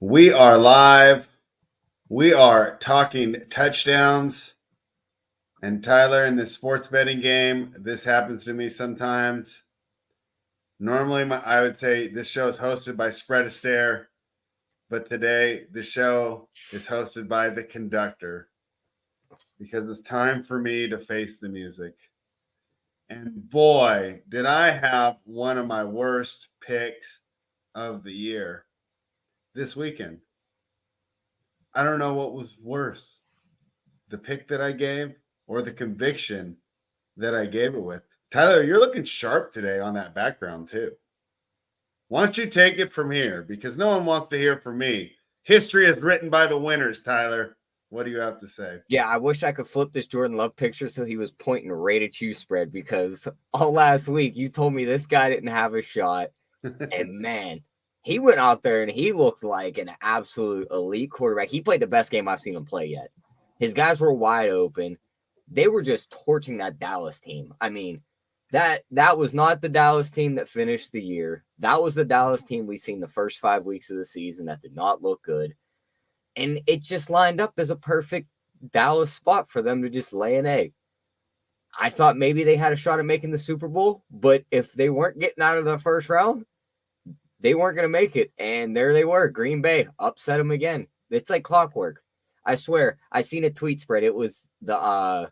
We are live. We are talking touchdowns. And Tyler, in the sports betting game, this happens to me sometimes. Normally, I would say this show is hosted by Spread a Stare, but today the show is hosted by the conductor because it's time for me to face the music. And boy, did I have one of my worst picks of the year this weekend. I don't know what was worse, the pick that I gave or the conviction that I gave it with. Tyler, you're looking sharp today on that background too. Why don't you take it from here? Because no one wants to hear from me. History is written by the winners, Tyler. What do you have to say? Yeah, I wish I could flip this Jordan Love picture so he was pointing right at you, Spread, because all last week you told me this guy didn't have a shot. And man, he went out there and he looked like an absolute elite quarterback. He played the best game I've seen him play yet. His guys were wide open. They were just torching that Dallas team. I mean, that was not the Dallas team that finished the year. That was the Dallas team we seen the first 5 weeks of the season that did not look good. And it just lined up as a perfect Dallas spot for them to just lay an egg. I thought maybe they had a shot at making the Super Bowl, but if they weren't getting out of the first round, they weren't going to make it. And there they were. Green Bay upset them again. It's like clockwork. I swear, I seen a tweet spread. It was the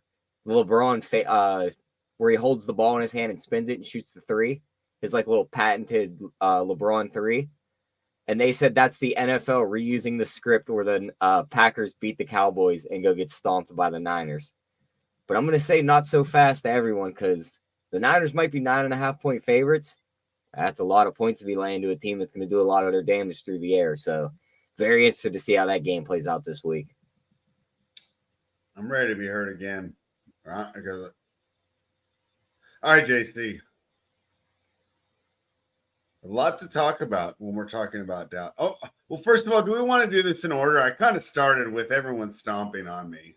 LeBron where he holds the ball in his hand and spins it and shoots the three. His like little patented LeBron three. And they said that's the NFL reusing the script where the Packers beat the Cowboys and go get stomped by the Niners. But I'm going to say not so fast to everyone because the Niners might be 9.5-point favorites. That's a lot of points to be laying to a team that's going to do a lot of their damage through the air. So very interested to see how that game plays out this week. I'm ready to be heard again. All right, JC. A lot to talk about when we're talking about Dallas. Oh, well, first of all, do we want to do this in order? I kind of started with everyone stomping on me.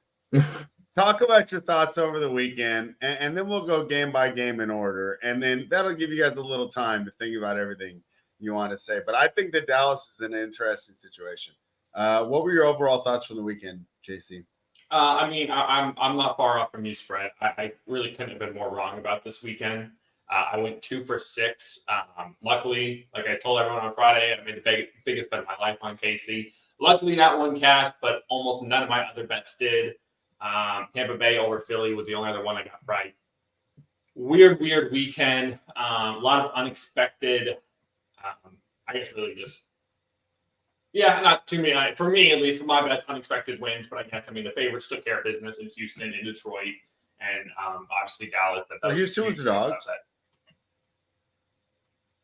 Talk about your thoughts over the weekend, and then we'll go game by game in order. And then that'll give you guys a little time to think about everything you want to say. But I think that Dallas is an interesting situation. What were your overall thoughts from the weekend, JC? I'm not far off from you, Spread. I really couldn't have been more wrong about this weekend. I went 2 for 6. Luckily, like I told everyone on Friday, I made the biggest bet of my life on KC. Luckily, that one cashed, but almost none of my other bets did. Tampa Bay over Philly was the only other one I got right. Weird weekend. A lot of unexpected, I guess really just, not too many. For me, at least, for my bets, unexpected wins. But the favorites took care of business in Houston and Detroit. And obviously Dallas. Houston was the dog.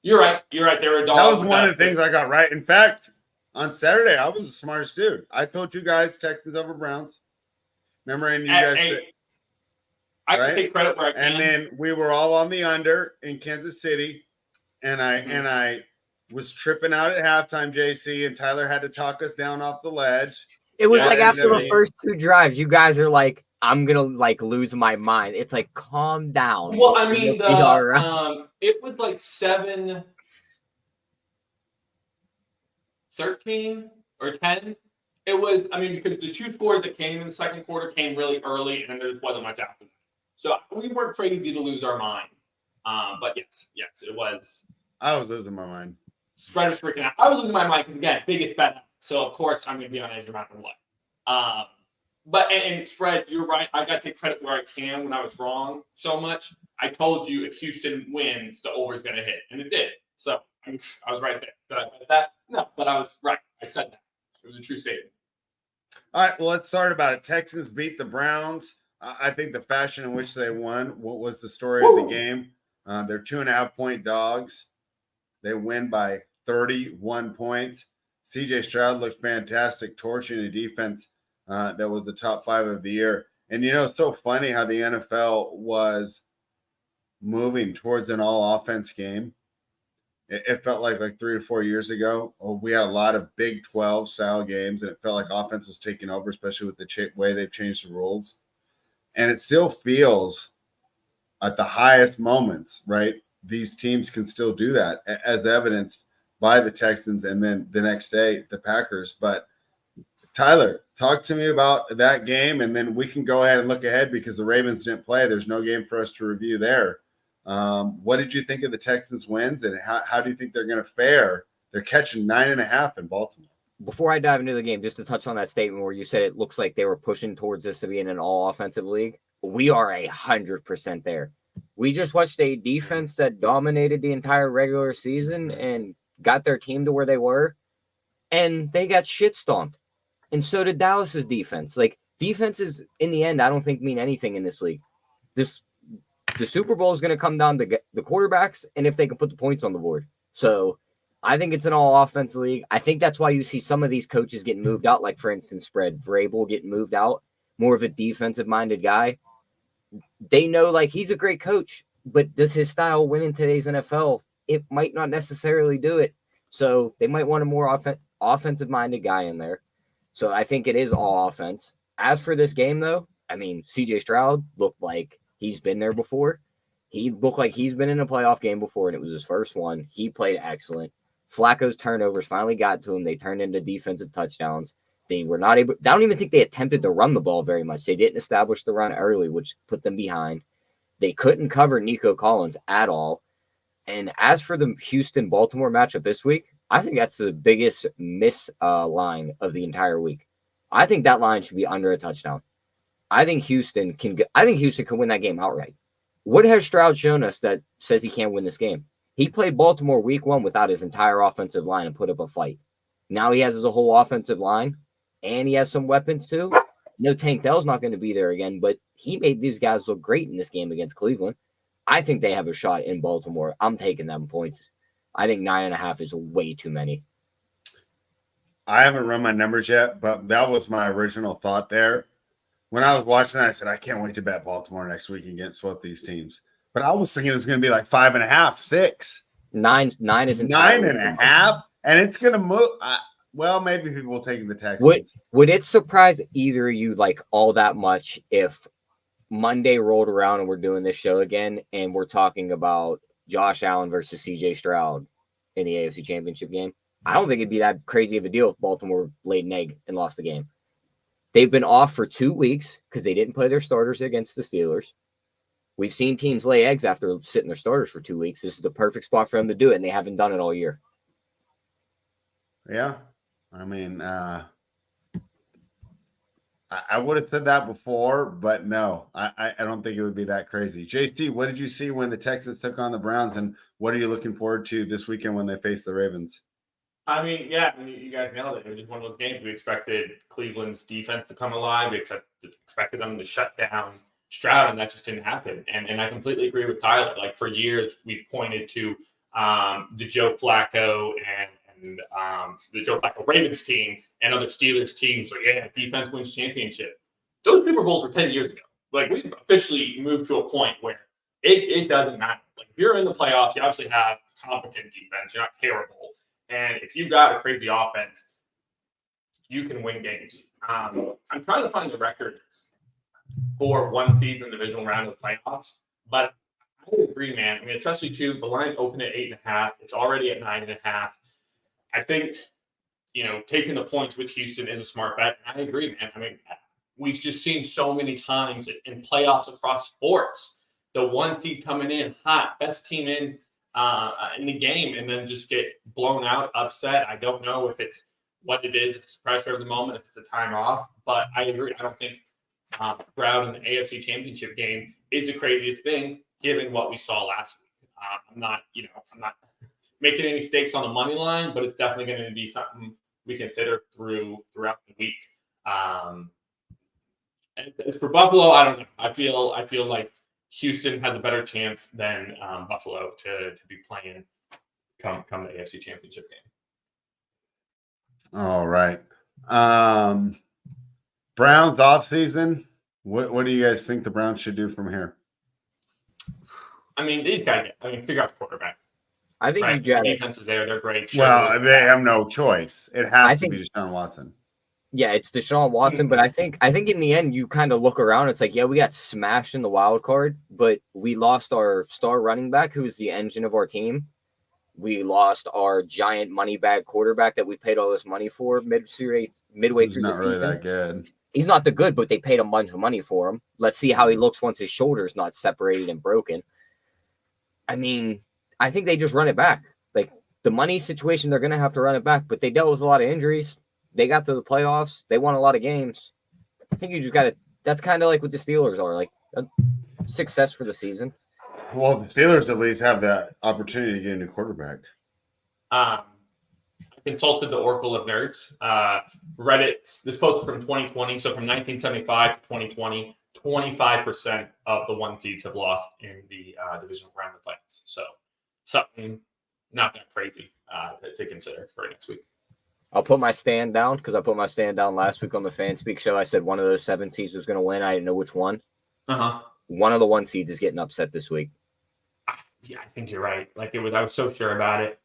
You're right. They were a dog. That was one of the things I got right. In fact, on Saturday, I was the smartest dude. I told you guys Texans over Browns. Remember, and you guys said, I can take credit where I can. And then we were all on the under in Kansas City, and I was tripping out at halftime, JC, and Tyler had to talk us down off the ledge. It was like after the first 2 drives, you guys are like, I'm gonna like lose my mind. It's like calm down. Well, I mean, it was like 7-13 or 10. It was, because the 2 scores that came in the second quarter came really early, and then there wasn't much after that. So we weren't crazy to lose our mind. But yes, it was. I was losing my mind. Spread was freaking out. I was losing my mind because again, biggest bet. So of course I'm gonna be on edge no matter what. But Spread, you're right. I got to take credit where I can when I was wrong so much. I told you if Houston wins, the over is going to hit, and it did. So I was right there. Did I bet that? No, but I was right. I said that. It was a true statement. All right, well, let's start about it. Texans beat the Browns. I think the fashion in which they won, what was the story of the game? They're 2.5-point dogs. They win by 31 points. CJ Stroud looked fantastic, torching a defense that was the top 5 of the year. And, it's so funny how the NFL was moving towards an all-offense game. It felt like 3 or 4 years ago, we had a lot of Big 12-style games, and it felt like offense was taking over, especially with the way they've changed the rules. And it still feels at the highest moments, right? These teams can still do that, as evidenced by the Texans, and then the next day the Packers. But Tyler, talk to me about that game, and then we can go ahead and look ahead because the Ravens didn't play. There's no game for us to review there. What did you think of the Texans' wins, and how do you think they're going to fare? They're catching 9.5 in Baltimore. Before I dive into the game, just to touch on that statement where you said it looks like they were pushing towards this to be in an all-offensive league, we are 100% there. We just watched a defense that dominated the entire regular season and got their team to where they were, and they got shit stomped. And so did Dallas's defense. Like, defenses, in the end, I don't think mean anything in this league. The Super Bowl is going to come down to the quarterbacks and if they can put the points on the board. So I think it's an all-offense league. I think that's why you see some of these coaches getting moved out, like, for instance, Fred Vrabel getting moved out, more of a defensive-minded guy. They know, like, he's a great coach, but does his style win in today's NFL? It might not necessarily do it. So they might want a more offensive-minded guy in there. So I think it is all offense. As for this game, though, I mean, C.J. Stroud looked like he's been there before. He looked like he's been in a playoff game before, and it was his first one. He played excellent. Flacco's turnovers finally got to him. They turned into defensive touchdowns. They were not able – I don't even think they attempted to run the ball very much. They didn't establish the run early, which put them behind. They couldn't cover Nico Collins at all. And as for the Houston-Baltimore matchup this week, I think that's the biggest miss line of the entire week. I think that line should be under a touchdown. I think Houston can win that game outright. What has Stroud shown us that says he can't win this game? He played Baltimore week 1 without his entire offensive line and put up a fight. Now he has his whole offensive line, and he has some weapons too. No, Tank Dell's not going to be there again, but he made these guys look great in this game against Cleveland. I think they have a shot in Baltimore. I'm taking them points. I think 9.5 is way too many. I haven't run my numbers yet, but that was my original thought there. When I was watching that, I said, I can't wait to bet Baltimore next week against both these teams. But I was thinking it was going to be like 5.5, 6. 9 is 9.5, and it's going to move. Well, maybe people will take the Texans. Would it surprise either of you like all that much if Monday rolled around and we're doing this show again and we're talking about Josh Allen versus C.J. Stroud in the AFC Championship game? I don't think it'd be that crazy of a deal if Baltimore laid an egg and lost the game. They've been off for 2 weeks because they didn't play their starters against the Steelers. We've seen teams lay eggs after sitting their starters for 2 weeks. This is the perfect spot for them to do it, and they haven't done it all year. Yeah. I mean, I would have said that before, but no, I don't think it would be that crazy. JC, what did you see when the Texans took on the Browns, and what are you looking forward to this weekend when they face the Ravens? I mean, yeah, you guys nailed it. It was just one of those games. We expected Cleveland's defense to come alive. We expected them to shut down Stroud, and that just didn't happen. And I completely agree with Tyler. Like, for years, we've pointed to the Joe Flacco and the Joe Flacco Ravens team and other Steelers teams. Like, yeah, defense wins championship. Those Super Bowls were 10 years ago. Like, we've officially moved to a point where it doesn't matter. Like, if you're in the playoffs, you obviously have competent defense. You're not terrible. And if you got a crazy offense, you can win games. I'm trying to find the record for one season divisional round of the playoffs, but I agree, man. I mean, especially too, the line opened at 8.5. It's already at 9.5. I think, taking the points with Houston is a smart bet. And I agree, man. I mean, we've just seen so many times in playoffs across sports, the one seed coming in hot, best team in the game, and then just get blown out, upset. I don't know if it's what it is, if it's pressure of the moment, if it's a time off, but I agree. I don't think Stroud in the AFC Championship game is the craziest thing, given what we saw last week. I'm not making any stakes on the money line, but it's definitely going to be something we consider throughout the week. And as for Buffalo, I don't know. I feel like Houston has a better chance than Buffalo to be playing come the AFC Championship game. All right. Browns offseason. What do you guys think the Browns should do from here? I mean, these guys. Figure out the quarterback. I think right? the defense is there. They're great. Well, they have no choice. It has to be Deshaun Watson. Yeah, it's Deshaun Watson, but I think in the end you kind of look around. It's like, yeah, we got smashed in the wild card, but we lost our star running back, who's the engine of our team. We lost our giant money bag quarterback that we paid all this money for midway He's through not the really season. that good. He's not the good, but they paid a bunch of money for him. Let's see how he looks once his shoulder's not separated and broken. I mean, I think they just run it back. Like the money situation, they're going to have to run it back, but they dealt with a lot of injuries. They got to the playoffs. They won a lot of games. I think you just got to, that's kind of like what the Steelers are, like a success for the season. Well, the Steelers at least have that opportunity to get a new quarterback. I consulted the Oracle of Nerds. Reddit, this post from 2020. So from 1975 to 2020, 25% of the 1 seeds have lost in the divisional round of the playoffs. So something not that crazy to consider for next week. I'll put my stand down because I put my stand down last week on the Fan Speak show. I said one of those 7 seeds was going to win. I didn't know which one. One of the 1 seeds is getting upset this week. Yeah, I think you're right. Like I was so sure about it.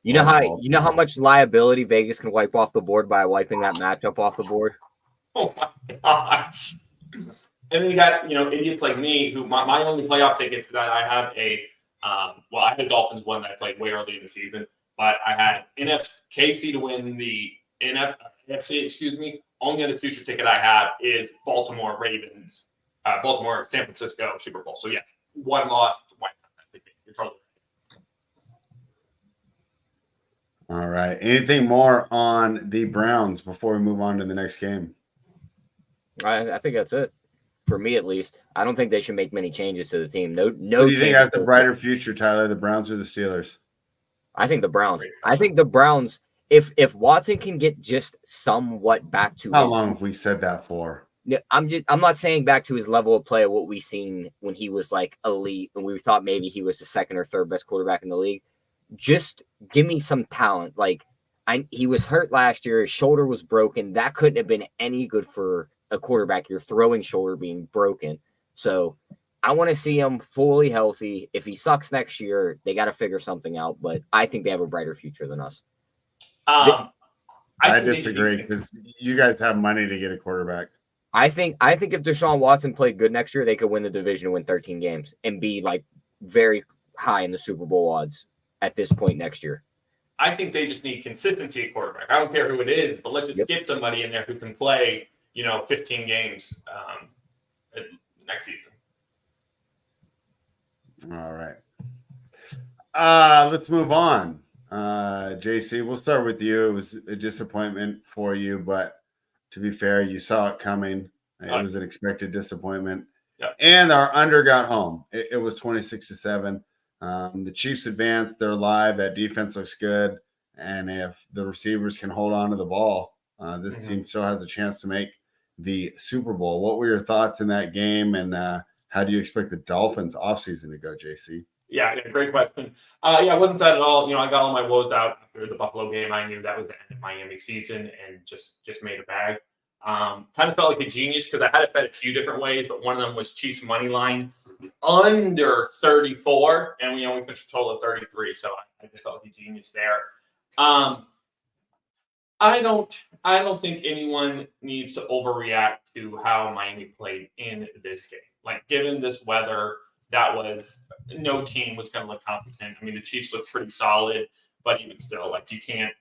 You know how much liability Vegas can wipe off the board by wiping that matchup off the board? Oh my gosh. And then you got, idiots like me who my only playoff tickets that I have I had a Dolphins one that I played way early in the season, but I had KC to win the NFC, Only other future ticket I have is Baltimore Ravens, San Francisco Super Bowl. So yes, one loss, one time. You're totally right. All right. Anything more on the Browns before we move on to the next game? I think that's it. For me, at least. I don't think they should make many changes to the team. No. Who do you think has the brighter future, Tyler? The Browns or the Steelers? I think the Browns. I think the Browns. If Watson can get just somewhat back to how long have we said that for? I'm not saying back to his level of play of what we seen when he was like elite and we thought maybe he was the second or third best quarterback in the league. Just give me some talent. Like he was hurt last year. His shoulder was broken. That couldn't have been any good for a quarterback. Your throwing shoulder being broken. So I want to see him fully healthy. If he sucks next year, they got to figure something out. But I think they have a brighter future than us. I disagree because you guys have money to get a quarterback. I think if Deshaun Watson played good next year, they could win the division and win 13 games and be like very high in the Super Bowl odds at this point next year. I think they just need consistency at quarterback. I don't care who it is, but let's just get somebody in there who can play, 15 games next season. All right. Let's move on. JC, we'll start with you. It was a disappointment for you, but to be fair, you saw it coming. It was an expected disappointment. Yeah. And our under got home. It was 26-7. The Chiefs advanced. They're live. That defense looks good. And if the receivers can hold on to the ball, this team still has a chance to make the Super Bowl. What were your thoughts in that game? And how do you expect the Dolphins offseason to go, JC? Yeah, great question. It wasn't that at all. I got all my woes out after the Buffalo game. I knew that was the end of Miami season and just made a bag. Kind of felt like a genius because I had it bet a few different ways, but one of them was Chiefs money line under 34, and we finished a total of 33. So I just felt like a genius there. I don't think anyone needs to overreact to how Miami played in this game. Like, given this weather, no team was going to look competent. I mean, the Chiefs looked pretty solid, but even still, like, you can't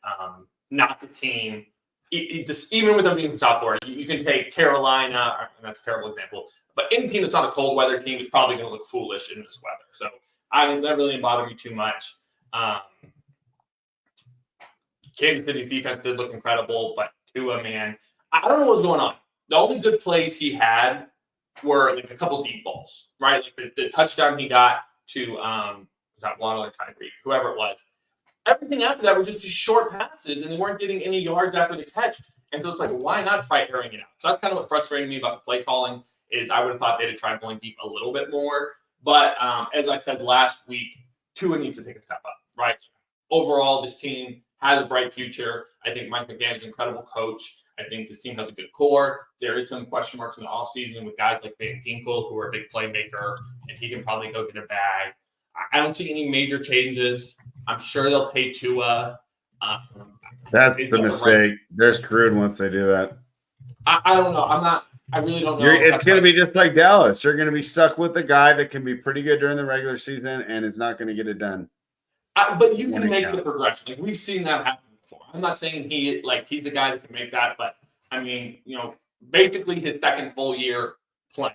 knock the team. Even with them being from South Florida, you can take Carolina. That's a terrible example, but any team that's not a cold weather team is probably going to look foolish in this weather. So that really didn't bother me too much. Kansas City's defense did look incredible, but Tua, man, I don't know what was going on. The only good plays he had were like a couple deep balls, right? Like the touchdown he got to was that Waddle or Tyreek, whoever it was. Everything after that were just short passes, and they weren't getting any yards after the catch. And so it's like, why not try airing it out? So that's kind of what frustrated me about the play calling is I would have thought they'd have tried going deep a little bit more. But as I said last week, Tua needs to take a step up, right? Overall, this team has a bright future. I think Mike McDaniel is an incredible coach. I think this team has a good core. There is some question marks in the offseason with guys like Van Ginkel, who are a big playmaker, and he can probably go get a bag. I don't see any major changes. I'm sure they'll pay Tua. That's the mistake. They're screwed once they do that. I don't know. I really don't know. It's going to be just like Dallas. You're going to be stuck with a guy that can be pretty good during the regular season and is not going to get it done. But you can make the progression. Like we've seen that happen before. I'm not saying he's the guy that can make that, but I mean, basically his second full year playing,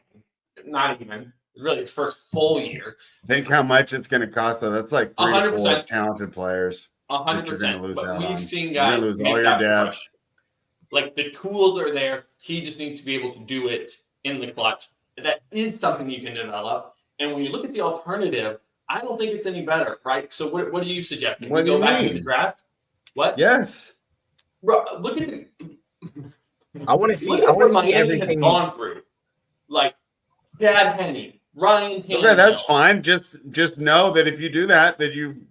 not even. It's really his first full year. Think how much it's going to cost though. That's like 100% talented players. 100%. But we've seen You're guys lose make all your that depth. progression. Like the tools are there. He just needs to be able to do it in the clutch. That is something you can develop. And when you look at the alternative, I don't think it's any better, right? So what are you suggesting? What We do go you back to mean? the draft? What? Yes. Bro, look at I want to see. look I at what want to see Miami has everything. gone through. Like Chad Henne, Ryan Tannehill. Okay, that's fine. Just know that if you do that,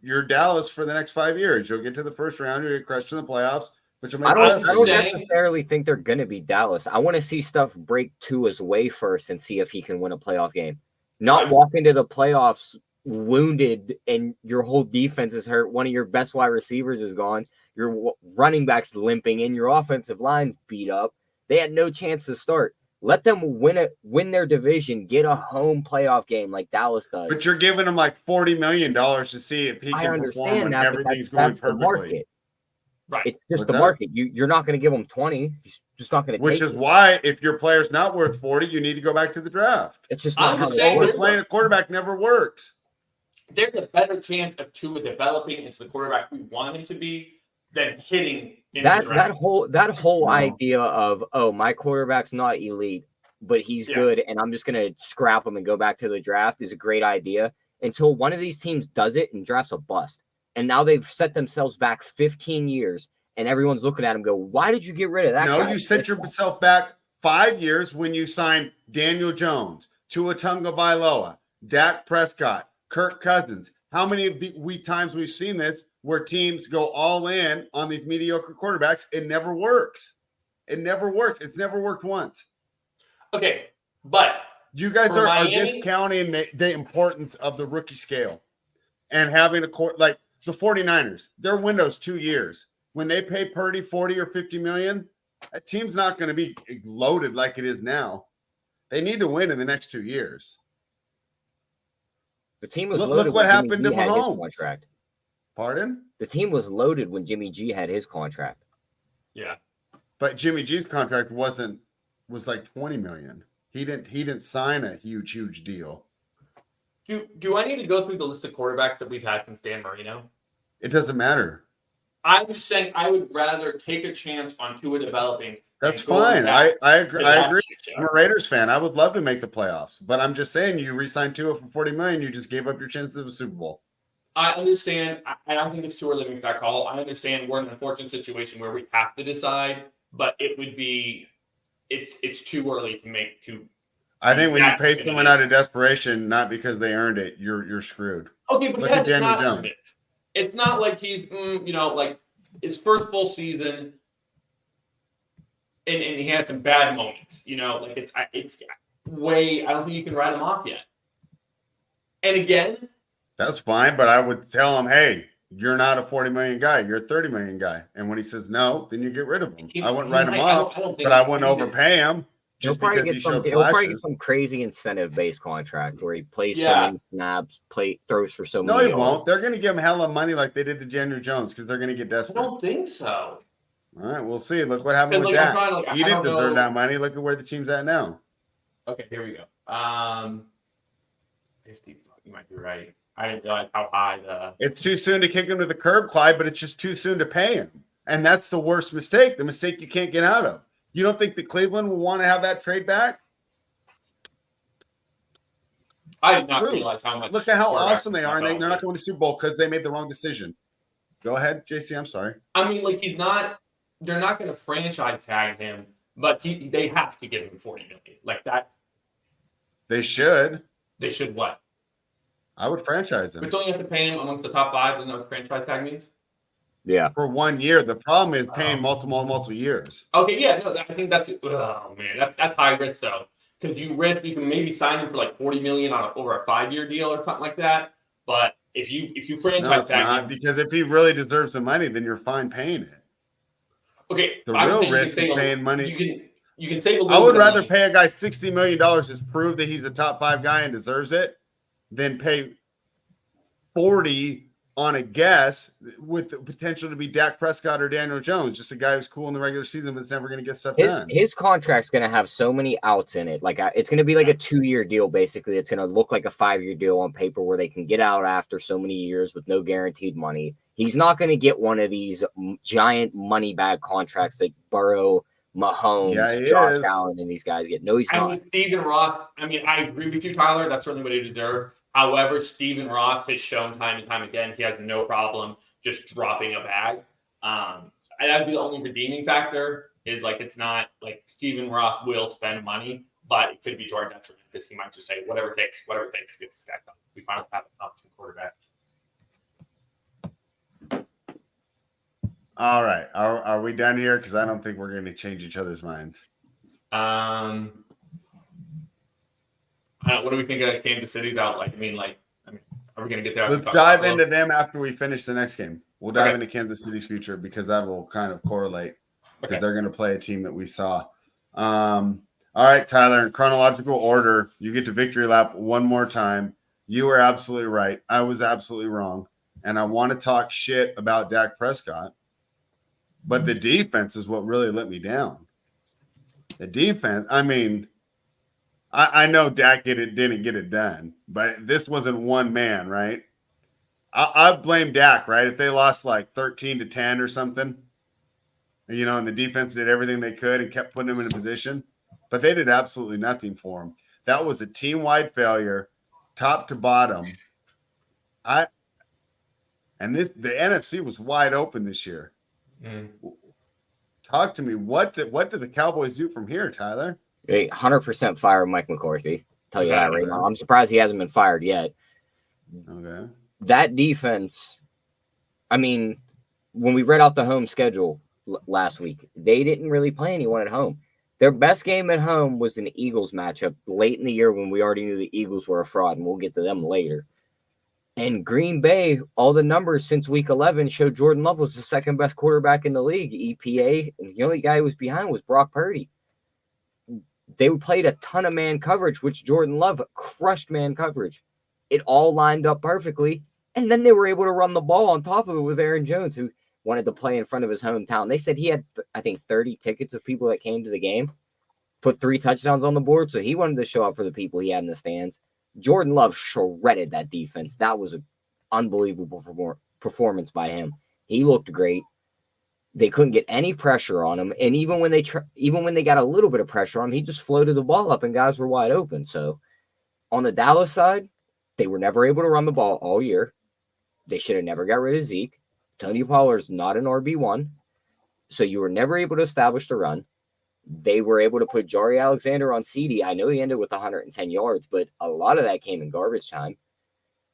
you're Dallas for the next 5 years. You'll get to the first round, you'll get crushed in the playoffs, but you'll make I don't saying- necessarily think they're going to be Dallas. I want to see stuff break Tua's way first and see if he can win a playoff game. Not Right. walk into the playoffs wounded and your whole defense is hurt. One of your best wide receivers is gone. Your running back's limping and your offensive line's beat up. They had no chance to start. Let them win their division, get a home playoff game like Dallas does. But you're giving him like $40 million to see if he I can perform understand when that, but everything's going that's the perfectly. market. Right. It's just What's the that? market. You're not going to give him 20. He's just not going to Which take is it. why if your player's not worth 40, you need to go back to the draft. It's just I'm not how just it saying works. Overplaying a quarterback never works. There's a better chance of Tua developing into the quarterback we want him to be than hitting in the That draft. whole No. idea of, oh, my quarterback's not elite, but he's Yeah. good, and I'm just gonna scrap him and go back to the draft is a great idea until one of these teams does it and drafts a bust. And now they've set themselves back 15 years, and everyone's looking at him go, why did you get rid of that No, guy? you set yourself back 5 years when you signed Daniel Jones, Tua Tagovailoa, Dak Prescott, Kirk Cousins. How many of the times we've seen this where teams go all in on these mediocre quarterbacks? It never works. It never works. It's never worked once. Okay, but You guys For are Miami- discounting the importance of the rookie scale and having a court like the 49ers. Their window's 2 years. When they pay Purdy 40 or 50 million, that team's not going to be loaded like it is now. They need to win in the next 2 years. The team was Look loaded what when Jimmy happened to G had his Mahomes. contract. Pardon? The team was loaded when Jimmy G had his contract. yeah, But Jimmy G's contract was like 20 million. He didn't sign a huge deal. do I need to go through the list of quarterbacks that we've had since Dan Marino? It doesn't matter. I'm just saying I would rather take a chance on Tua developing. That's than going fine. back I to agree. that I agree. shit I'm show. a Raiders fan. I would love to make the playoffs, but I'm just saying you re-signed Tua for 40 million. You just gave up your chances of a Super Bowl. I understand. I don't think it's too early to make that call. I understand we're in an unfortunate situation where we have to decide, but it would be it's too early to make to. I think when you Exactly. pay someone out of desperation, not because they earned it, you're screwed. Okay, but Look he at has Daniel not Jones. earned it. It's not like he's like his first full season, and he had some bad moments. Like it's way. I don't think you can write him off yet. And again, That's fine, but I would tell him, hey, you're not a 40 million guy. You're a 30 million guy. And when he says no, then you get rid of him. I wouldn't write him off, don't think but I wouldn't he did. overpay him He'll just probably because he get some. showed He'll probably get flashes. some crazy incentive-based contract where he plays so Yeah. many snaps, throws for so No, many. he yards. won't. They're going to give him hella money like they did to Daniel Jones because they're going to get I desperate. don't think so. All right, we'll see. Look what happened Because with I'm that. trying to, He I didn't don't deserve know. that money. Look at where the team's at now. Okay, here we go. 50. You might be right. I didn't realize how high the. It's too soon to kick him to the curb, Clyde, but it's just too soon to pay him. And that's the worst mistake, the mistake you can't get out of. You don't think that Cleveland will want to have that trade back? I did not True. realize how much. Look at how quarterback awesome they are, and they're not going to Super Bowl because they made the wrong decision. Go ahead, JC. I'm sorry. I mean, like he's not. They're not going to franchise tag him, but they have to give him 40 million. Like that, They should. they should what? I would franchise But him don't you have to pay him amongst the top 5? Isn't that what franchise tag means? Yeah. for 1 year. The problem is paying multiple years. Okay, yeah, no, I think that's. Oh man, that's high risk though, because you can maybe sign him for like 40 million over a 5-year deal or something like that. But if you No, franchise it's tag not, him, because if he really deserves the money, then you're fine paying it. okay, The I was real thinking you risk could is say, paying money. You can You can save a I little would bit of rather money. pay a guy $60 million to prove that he's a top 5 guy and deserves it than pay 40 on a guess with the potential to be Dak Prescott or Daniel Jones, just a guy who's cool in the regular season but it's never going to get stuff done. His contract's going to have so many outs in it. Like it's going to be like a 2-year deal, basically. It's going to look like a 5-year deal on paper where they can get out after so many years with no guaranteed money. He's not going to get one of these giant money bag contracts that Burrow, Mahomes, Josh Allen, and these guys get. No, he's not. mean, Stephen Ross, I agree with you, Tyler. That's certainly what he deserved. However, Stephen Ross has shown time and time again he has no problem just dropping a bag. And that'd be the only redeeming factor is like it's not like Stephen Ross will spend money, but it could be to our detriment because he might just say whatever it takes to get this guy done. We finally have a competent quarterback. All right. Are we done here? Because I don't think we're going to change each other's minds. What do we think of Kansas City's out? Are we going to get there? Let's dive into them after we finish the next game. We'll dive into Kansas City's future because that will kind of correlate because they're going to play a team that we saw. All right, Tyler, in chronological order, you get to victory lap one more time. You were absolutely right. I was absolutely wrong. And I want to talk shit about Dak Prescott, but the defense is what really let me down. The defense, I know Dak didn't get it done, but this wasn't one man, right? I blame Dak, right? If they lost like 13-10 or something, and the defense did everything they could and kept putting him in a position, but they did absolutely nothing for him. That was a team-wide failure, top to bottom. The NFC was wide open this year. Talk to me. What did the Cowboys do from here, Tyler? They 100% fire Mike McCarthy. Tell you that right now. I'm surprised he hasn't been fired yet. Okay. That defense, when we read out the home schedule last week, they didn't really play anyone at home. Their best game at home was an Eagles matchup late in the year when we already knew the Eagles were a fraud, and we'll get to them later. And Green Bay, all the numbers since week 11 showed Jordan Love was the second best quarterback in the league, EPA, and the only guy who was behind was Brock Purdy. They played a ton of man coverage, which Jordan Love crushed man coverage. It all lined up perfectly. And then they were able to run the ball on top of it with Aaron Jones, who wanted to play in front of his hometown. They said he had, 30 tickets of people that came to the game, put 3 touchdowns on the board. So he wanted to show up for the people he had in the stands. Jordan Love shredded that defense. That was an unbelievable performance by him. He looked great. They couldn't get any pressure on him, and even when they got a little bit of pressure on him, he just floated the ball up, and guys were wide open. So, on the Dallas side, they were never able to run the ball all year. They should have never got rid of Zeke. Tony Pollard's not an RB1, so you were never able to establish the run. They were able to put Jari Alexander on CD. I know he ended with 110 yards, but a lot of that came in garbage time.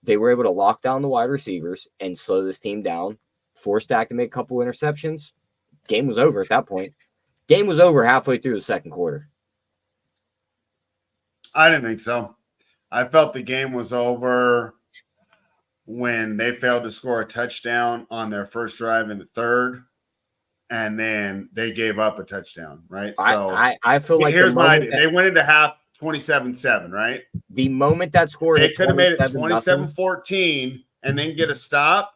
They were able to lock down the wide receivers and slow this team down. Forced Dak to make a couple interceptions. Game was over at that point. Game was over halfway through the second quarter. I didn't think so. I felt the game was over when they failed to score a touchdown on their first drive in the third, and then they gave up a touchdown, right? So I feel like they went into half 27-7, right? The moment that score they could have made it 27-14 and then get a stop.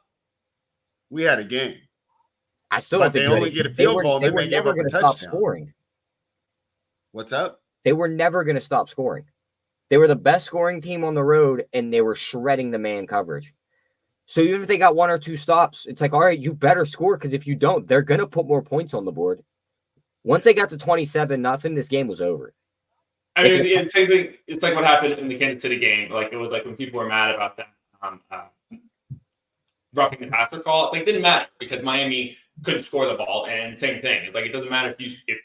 We had a game. I still but they only get a field goal and then they gave up a touchdown. Stop scoring. What's up? They were never going to stop scoring. They were the best scoring team on the road, and they were shredding the man coverage. So even if they got 1 or 2 stops, it's like, all right, you better score, because if you don't, they're going to put more points on the board. Once they got to 27-0, this game was over. It's same thing. It's like what happened in the Kansas City game. Like it was like when people were mad about that roughing the passer call. It's like it didn't matter because Miami couldn't score the ball, and same thing. It's like it doesn't matter if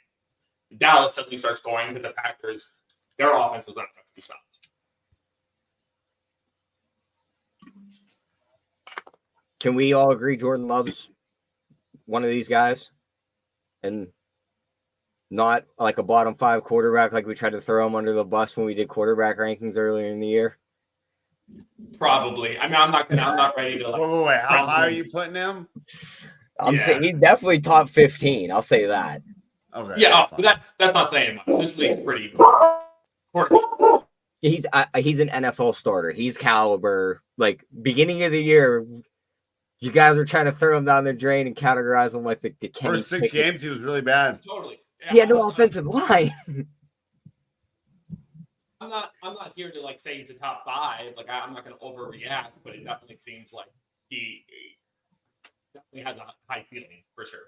Dallas suddenly starts scoring because the Packers, their offense was not going to be stopped. Can we all agree Jordan Love's one of these guys, and not like a bottom 5 quarterback like we tried to throw him under the bus when we did quarterback rankings earlier in the year? Probably. I'm not ready to. Wait. How high are you putting him? I'm saying he's definitely top 15. I'll say that. Okay. Yeah, fine. but that's not saying much. This league's pretty. He's an NFL starter. He's caliber. Like beginning of the year, you guys were trying to throw him down the drain and categorize him like the Kenny First 6 Pickett. games, he was really bad. Totally. He had no offensive line. I'm not here to like say he's a top 5. Like I'm not going to overreact, but it definitely seems like he definitely has a high ceiling for sure.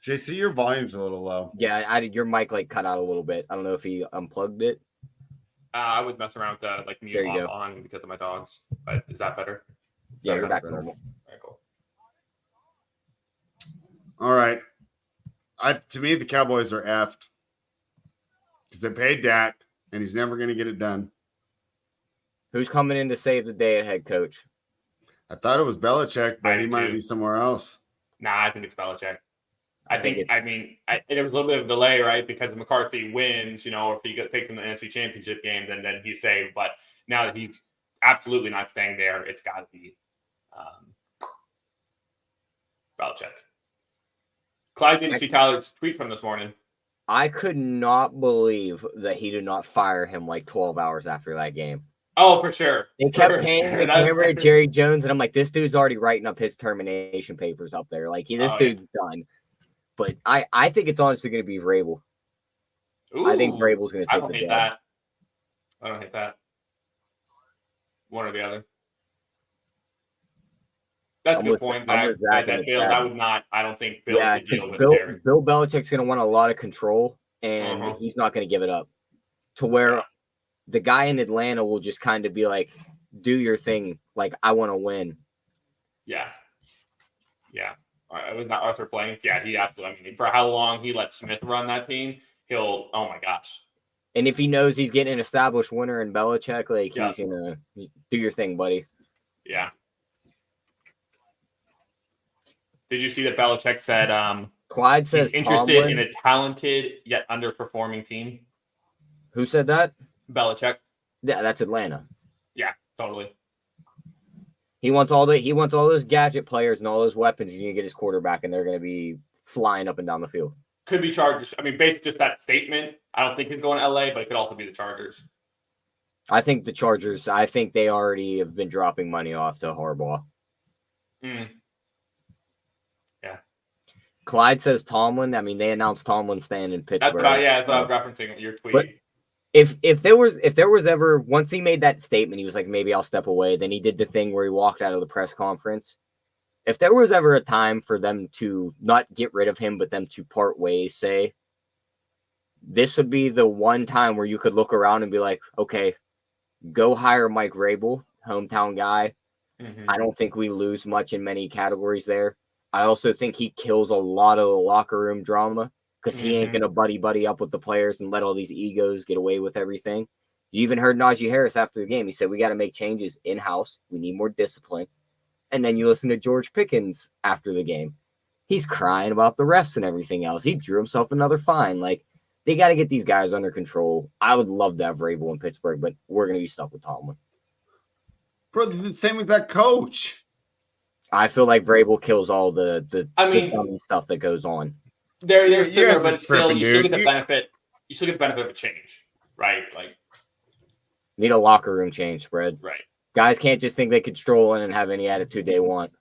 JC, your volume's a little low. Yeah, your mic like cut out a little bit. I don't know if he unplugged it. I was messing around with the like mute There you off go. on because of my dogs. But is that better? Yeah, That's you're back better. normal. All right, cool. All right. To me, the Cowboys are effed because they paid Dak, and he's never going to get it done. Who's coming in to save the day at head coach? I thought it was Belichick, but I he did might too. be somewhere else. Nah, I think it's Belichick. I think there was a little bit of a delay, right? Because if McCarthy wins, or if he takes in the NFC Championship game, then he's saved. But now that he's absolutely not staying there, it's got to be Belichick. Clyde didn't see Tyler's tweet from this morning. I could not believe that he did not fire him like 12 hours after that game. Oh, for sure. They kept For paying sure. the That's- camera at Jerry Jones, and I'm like, this dude's already writing up his termination papers up there. Like, this Oh, yeah. dude's done. But I think it's honestly going to be Vrabel. I think Ooh, Vrabel's going to I take don't the hate job. that. I don't hate that. One or the other. That's a I'm good with- point. I'm That, with Zach that and Bill, Chad. that would not. I don't think Bill Yeah, would because deal with Bill Jerry. Belichick's going to want a lot of control, and Uh-huh. he's not going to give it up. To where Yeah. the guy in Atlanta will just kind of be like, do your thing. Like, I want to win. Yeah. Was not Arthur Blank? Yeah, he absolutely. I mean, for how long he let Smith run that team, he'll. Oh my gosh. And if he knows he's getting an established winner in Belichick, like, Yeah. he's going to do your thing, buddy. Yeah. Did you see that Belichick said Clyde says he's interested Tomlin. in a talented yet underperforming team? Who said that? Belichick. Yeah, that's Atlanta. Yeah, totally. He wants all those gadget players and all those weapons. He's gonna get his quarterback, and they're gonna be flying up and down the field. Could be Chargers. I mean, based just that statement, I don't think he's going to LA, but it could also be the Chargers. I think the Chargers. I think they already have been dropping money off to Harbaugh. Mm. Clyde says Tomlin. I mean, they announced Tomlin staying in Pittsburgh. That's what I'm referencing in your tweet. But if there was ever, once he made that statement, he was like, maybe I'll step away. Then he did the thing where he walked out of the press conference. If there was ever a time for them to not get rid of him, but them to part ways, say, this would be the one time where you could look around and be like, okay, go hire Mike Vrabel, hometown guy. Mhm. I don't think we lose much in many categories there. I also think he kills a lot of the locker room drama because he ain't Mhm. going to buddy up with the players and let all these egos get away with everything. You even heard Najee Harris after the game. He said, we got to make changes in-house. We need more discipline. And then you listen to George Pickens after the game. He's crying about the refs and everything else. He drew himself another fine. Like, they got to get these guys under control. I would love to have Vrabel in Pittsburgh, but we're going to be stuck with Tomlin. Bro, the same with that coach. I feel like Vrabel kills all the I mean- dummy stuff that goes on. There's You similar, guys are but still, tripping, you still dude. get the benefit. You still get the benefit of a change, right? Like, Need a locker room change, spread. right. Guys can't just think they could stroll in and have any attitude they want.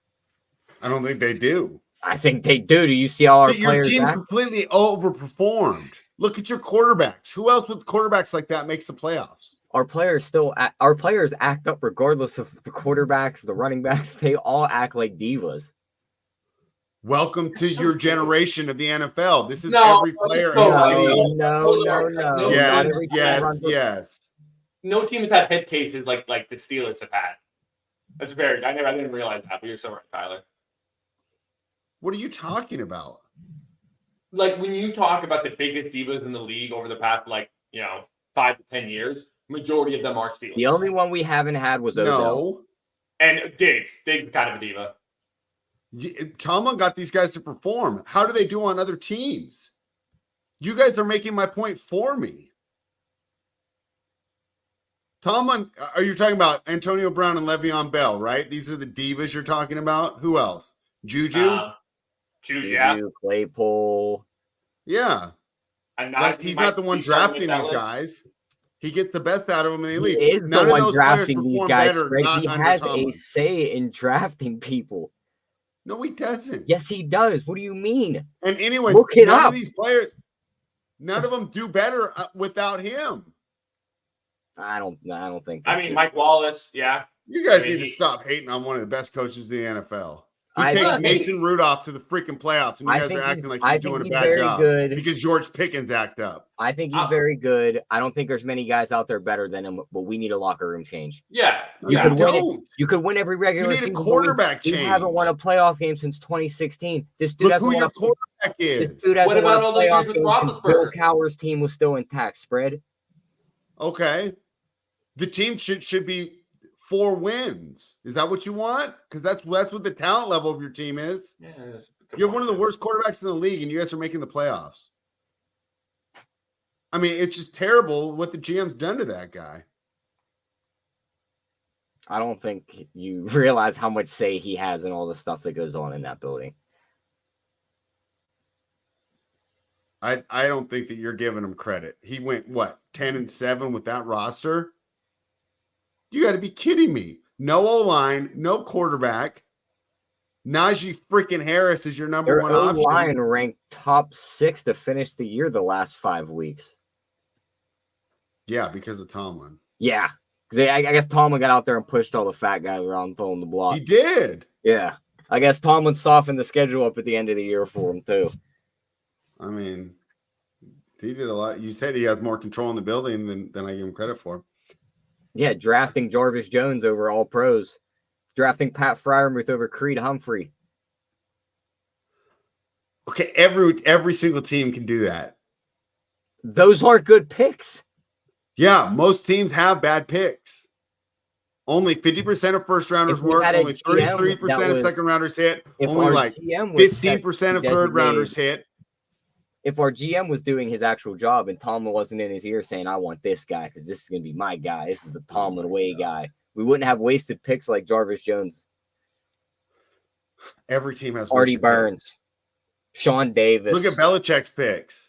I don't think they do. I think they do. Do you see all our Your players team act? completely overperformed. Look at your quarterbacks. Who else with quarterbacks like that makes the playoffs? Our players act up regardless of the quarterbacks, the running backs. They all act like divas. Welcome to So your true. generation of the NFL. This is No, every player. so in the right. league. No. No, Yes, Not every team yes, runs with- yes. No team has had head cases like the Steelers have had. That's very. I didn't realize that, but you're so right, Tyler. What are you talking about? Like when you talk about the biggest divas in the league over the past 5 to 10 years, majority of them are Steelers. The only one we haven't had was Odell. No. and Diggs is kind of a diva. Tomlin got these guys to perform. How do they do on other teams? You guys are making my point for me. Tomlin, are you talking about Antonio Brown and Le'Veon Bell, right? These are the divas you're talking about. Who else? Juju? Juju, yeah. Juju, Claypool. Yeah. And He's not the one drafting these guys. He gets the best out of them and they leave. He is None the of one those players drafting these perform guys, better Fred. not He under has Tomlin. a say in drafting people. No, he doesn't. Yes, he does. What do you mean? And anyways, Look it none up. of these players, none of them do better without him. I don't think. I mean, Mike Wallace, yeah. You guys need to stop hating on one of the best coaches in the NFL. He takes Mason Rudolph to the freaking playoffs, and you guys are acting like he's doing a bad job because George Pickens act up. I think he's very good. I don't think there's many guys out there better than him, but we need a locker room change. Yeah. You could win every regular season. You need a quarterback change. We haven't won a playoff game since 2016. This dude Look who your quarterback is. This dude hasn't won a playoff game since Bill Roethlisberger? Cowher's team was still intact. Spread. Okay. The team should be 4 wins. Is that what you want? Because that's what the talent level of your team is. Yeah, you have one of the worst quarterbacks in the league, and you guys are making the playoffs. I mean, it's just terrible what the GM's done to that guy. I don't think you realize how much say he has in all the stuff that goes on in that building. I don't think that you're giving him credit. He went, 10-7 with that roster? You got to be kidding me. No O-line, no quarterback. Najee freaking Harris is your number one option. Their O-line ranked top 6 to finish the year the last 5 weeks. Yeah, because of Tomlin. Yeah. Because I guess Tomlin got out there and pushed all the fat guys around throwing the block. He did. Yeah. I guess Tomlin softened the schedule up at the end of the year for him, too. I mean, he did a lot. You said he has more control in the building than I give him credit for. Yeah, drafting Jarvis Jones over all pros. Drafting Pat Freiermuth over Creed Humphrey. Okay, every single team can do that. Those aren't good picks. Yeah, most teams have bad picks. Only 50% of first rounders work. Only 33% of second rounders hit. Only like 15% of third rounders hit. If our GM was doing his actual job and Tomlin wasn't in his ear saying, I want this guy because this is going to be my guy. This is the Tomlin way guy. We wouldn't have wasted picks like Jarvis Jones. Every team has Artie Burns. Sean Davis. Look at Belichick's picks.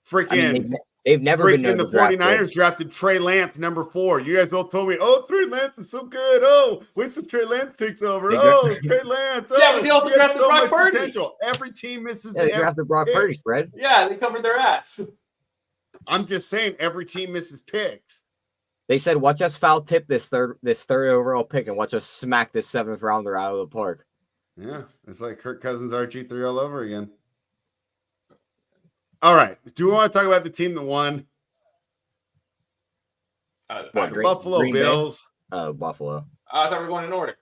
Freaking. They've never been known the 49ers drafted Trey Lance, number 4. You guys all told me, Trey Lance is so good. Wait till Trey Lance takes over. Trey Lance. Yeah, but they also drafted Brock Purdy. Potential. Every team misses. They drafted Brock Purdy, Fred. Yeah, they covered their ass. I'm just saying, every team misses picks. They said, watch us foul tip this third overall pick and watch us smack this 7th rounder out of the park. Yeah, it's like Kirk Cousins RG3 all over again. All right. Do we want to talk about the team that won? Buffalo Bills. Oh, Buffalo. I thought we were going in order.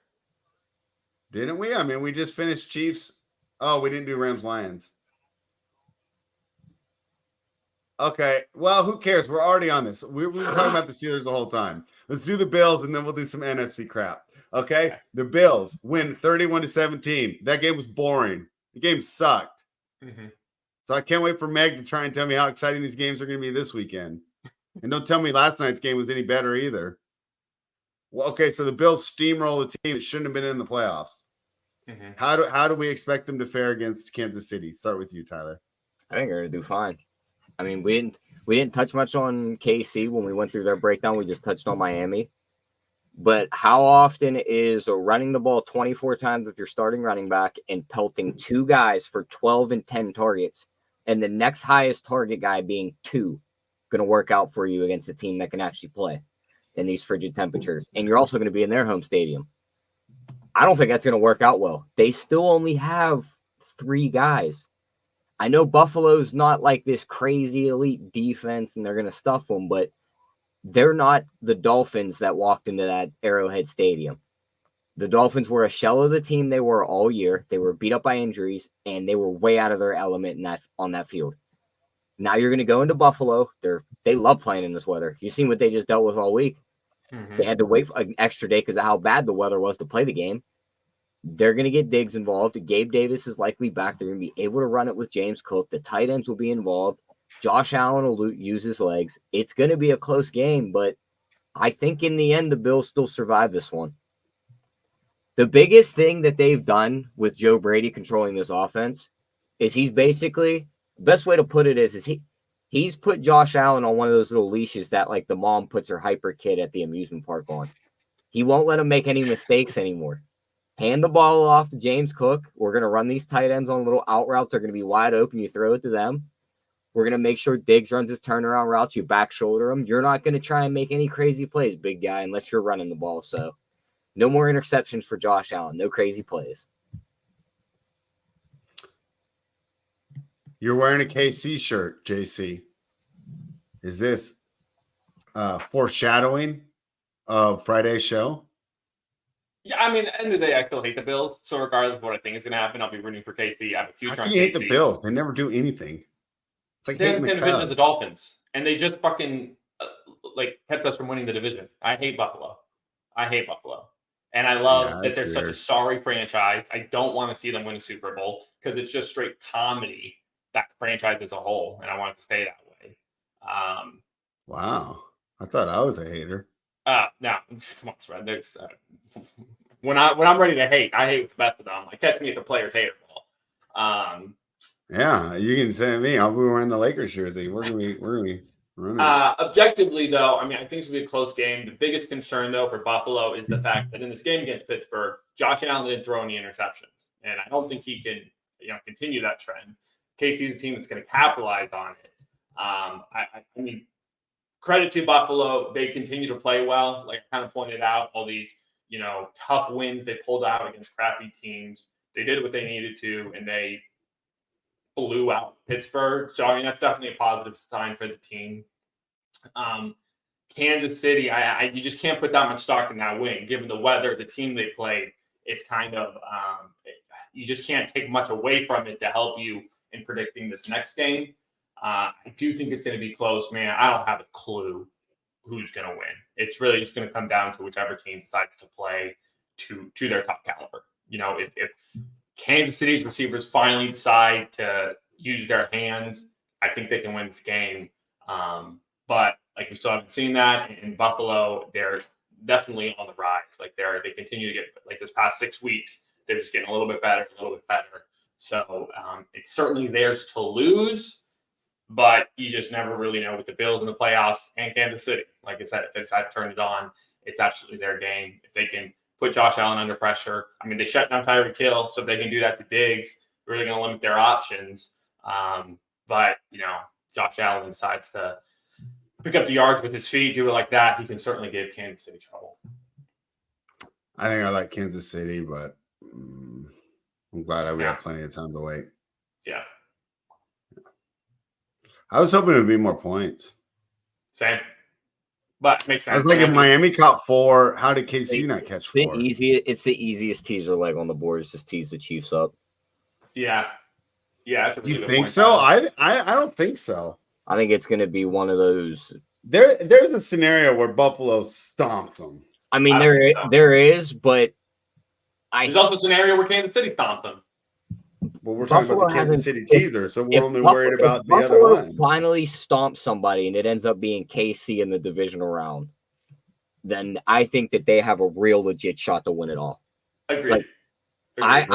Didn't we? I mean, we just finished Chiefs. Oh, we didn't do Rams Lions. Okay. Well, who cares? We're already on this. We were talking about the Steelers the whole time. Let's do the Bills, and then we'll do some NFC crap. Okay? The Bills win 31-17. That game was boring. The game sucked. Mm-hmm. So I can't wait for Meg to try and tell me how exciting these games are going to be this weekend. And don't tell me last night's game was any better either. Well, okay, so the Bills steamroll a team that shouldn't have been in the playoffs. Mm-hmm. How do we expect them to fare against Kansas City? Start with you, Tyler. I think they're going to do fine. I mean, we didn't touch much on KC when we went through their breakdown. We just touched on Miami. But how often is running the ball 24 times with your starting running back and pelting 2 guys for 12 and 10 targets, and the next highest target guy being 2, going to work out for you against a team that can actually play in these frigid temperatures? And you're also going to be in their home stadium. I don't think that's going to work out well. They still only have 3 guys. I know Buffalo's not like this crazy elite defense and they're going to stuff them, but they're not the Dolphins that walked into that Arrowhead Stadium. The Dolphins were a shell of the team they were all year. They were beat up by injuries, and they were way out of their element on that field. Now you're going to go into Buffalo. They love playing in this weather. You've seen what they just dealt with all week. Mm-hmm. They had to wait for an extra day because of how bad the weather was to play the game. They're going to get Diggs involved. Gabe Davis is likely back. They're going to be able to run it with James Cook. The tight ends will be involved. Josh Allen will use his legs. It's going to be a close game, but I think in the end, the Bills still survive this one. The biggest thing that they've done with Joe Brady controlling this offense is he's basically best way to put it is he's put Josh Allen on one of those little leashes that like the mom puts her hyper kid at the amusement park on. He won't let him make any mistakes anymore. Hand the ball off to James Cook. We're going to run these tight ends on little out routes. They're going to be wide open. You throw it to them. We're going to make sure Diggs runs his turnaround routes. You back shoulder him. You're not going to try and make any crazy plays, big guy, unless you're running the ball. So no more interceptions for Josh Allen. No crazy plays. You're wearing a KC shirt, JC. Is this foreshadowing of Friday's show? Yeah, I mean, at the end of the day, I still hate the Bills. So regardless of what I think is going to happen, I'll be rooting for KC. I have a future How on can you hate KC. the Bills? They never do anything. It's like They're hating in the the division of the Cubs. Dolphins, and they just fucking kept us from winning the division. I hate Buffalo. And I love Yeah, that that's they're such a weird. sorry franchise. I don't want to see them win a Super Bowl because it's just straight comedy, that franchise as a whole, and I want it to stay that way. Wow. I thought I was a hater. No, come on, Spread. There's when I'm ready to hate, I hate with the best of them. Like catch me at the players hater ball. Yeah, you can say me. I'll be wearing the Lakers jersey. We're gonna be running. Objectively, though, I mean, I think it's going to be a close game. The biggest concern, though, for Buffalo is the fact that in this game against Pittsburgh, Josh Allen didn't throw any interceptions. And I don't think he can, continue that trend. KC's a team that's going to capitalize on it. I mean, credit to Buffalo. They continue to play well. Like I kind of pointed out, all these, tough wins they pulled out against crappy teams. They did what they needed to, and they blew out Pittsburgh. So, I mean, that's definitely a positive sign for the team. Kansas City, you just can't put that much stock in that win. Given the weather, the team they played, it's kind of you just can't take much away from it to help you in predicting this next game. I do think it's going to be close, man. I don't have a clue who's going to win. It's really just going to come down to whichever team decides to play to their top caliber. If Kansas City's receivers finally decide to use their hands, I think they can win this game. But like we still haven't seen that in Buffalo. They're definitely on the rise. Like they continue to get, like this past 6 weeks, they're just getting a little bit better. So it's certainly theirs to lose, but you just never really know with the Bills in the playoffs and Kansas City. Like I said, if they decide to turn it on, it's absolutely their game. If they can put Josh Allen under pressure, I mean, they shut down Tyreek Hill, so if they can do that to Diggs, they're really going to limit their options. But Josh Allen decides to pick up the yards with his feet, do it like that, he can certainly give Kansas City trouble. I think I like Kansas City, but I'm glad we have plenty of time to wait. Yeah. I was hoping it would be more points. Same. But it makes sense. I was like, if Miami caught 4, how did KC not catch 4? It's the easiest teaser leg on the board is just tease the Chiefs up. Yeah. Yeah, that's a really You good think point, so? Tyler. I don't think so. I think it's going to be one of those. There's a scenario where Buffalo stomps them. I mean, I there is, but there's also a scenario where Kansas City stomps them. Well, we're talking about the Kansas City teaser, so we're only worried about the other Buffalo one. finally stomps somebody and it ends up being KC in the divisional round, then I think that they have a real legit shot to win it all. Agreed. Like,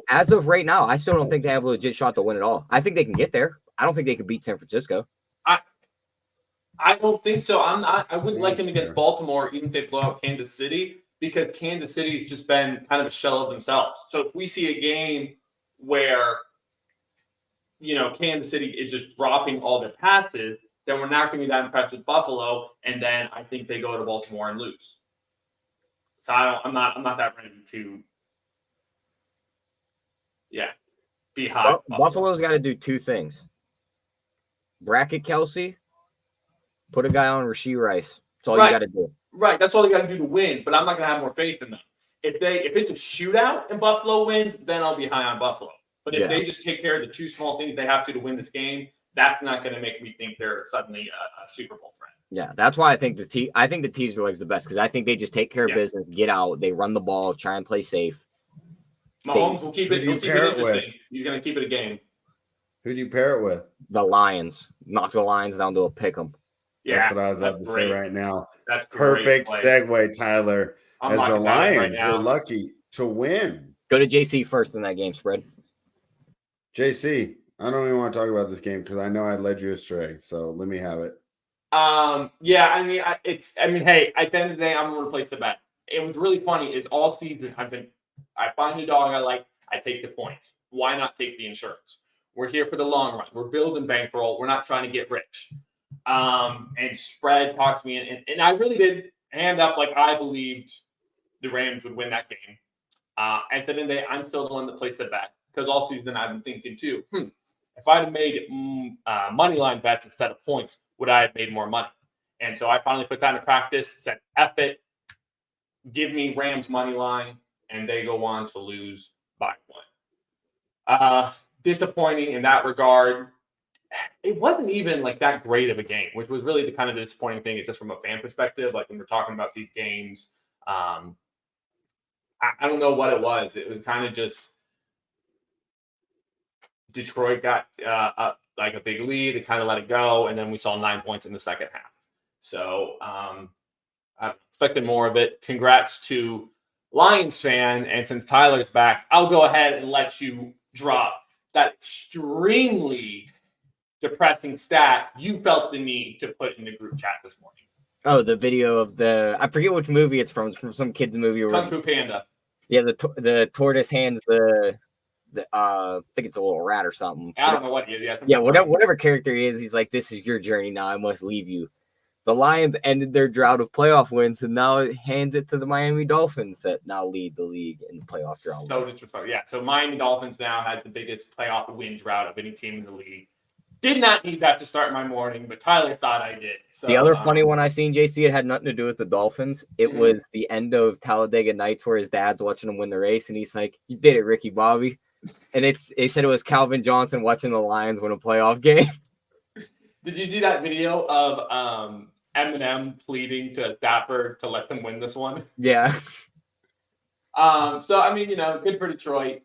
as of right now, I still don't think they have a legit shot to win it all. I think they can get there. I don't think they can beat San Francisco. I don't think so. I wouldn't like them against Baltimore, even if they blow out Kansas City, because Kansas City's just been kind of a shell of themselves. So if we see a game where, Kansas City is just dropping all their passes, then we're not going to be that impressed with Buffalo. And then I think they go to Baltimore and lose. So I'm not that ready to, be hot. Buffalo's got to do 2 things. Bracket Kelsey, put a guy on Rashee Rice. That's all you got to do. Right, that's all they got to do to win. But I'm not going to have more faith in them. If it's a shootout and Buffalo wins, then I'll be high on Buffalo. But if they just take care of the 2 small things they have to win this game, that's not going to make me think they're suddenly a Super Bowl threat. Yeah, that's why I think the teaser leg's the best, because I think they just take care of business, get out, they run the ball, try and play safe. Mahomes will keep it interesting. He's going to keep it a game. Who do you pair it with? The Lions. Knock the Lions down to a pick 'em. Yeah, that's what I was about to say right now. That's perfect segue, Tyler. I'm as the right Lions now. were lucky to win Go to JC first in that game spread. JC, I don't even want to talk about this game because I know I led you astray. So let me have it. Yeah, I mean, hey, at the end of the day, I'm gonna replace the bet. It was really funny. Is all season I find a dog I like, I take the points. Why not take the insurance? We're here for the long run. We're building bankroll. We're not trying to get rich. And spread talks me in, and I really did hand up like I believed the Rams would win that game. At the end of the day, I'm still the one that placed the bet because all season I've been thinking too. If I'd have made money line bets instead of points, would I have made more money? And so I finally put that into practice. Said, "F it, give me Rams money line," and they go on to lose by 1. Disappointing in that regard. It wasn't even like that great of a game, which was really the kind of disappointing thing. It's just from a fan perspective, like when we're talking about these games. I don't know what it was. It was kind of just Detroit got up like a big lead. It kind of let it go, and then we saw 9 points in the second half. So I expected more of it. Congrats to Lions fan, and since Tyler's back, I'll go ahead and let you drop that extremely depressing stat you felt the need to put in the group chat this morning. Oh, the video of I forget which movie it's from. It's from some kid's movie. Kung Fu Panda. Yeah, the tortoise hands the I think it's a little rat or something. I don't know what he is. Yeah, whatever character he is, he's like, "This is your journey now. I must leave you." The Lions ended their drought of playoff wins, and now it hands it to the Miami Dolphins that now lead the league in the playoff drought. So disrespectful. Yeah, so Miami Dolphins now has the biggest playoff win drought of any team in the league. Did not need that to start my morning, but Tyler thought I did. So, the other funny one I seen, JC, it had nothing to do with the Dolphins. It was the end of Talladega Nights where his dad's watching him win the race, and he's like, "You did it, Ricky Bobby." And they said it was Calvin Johnson watching the Lions win a playoff game. Did you see that video of Eminem pleading to Stafford to let them win this one? Yeah. So I mean, good for Detroit.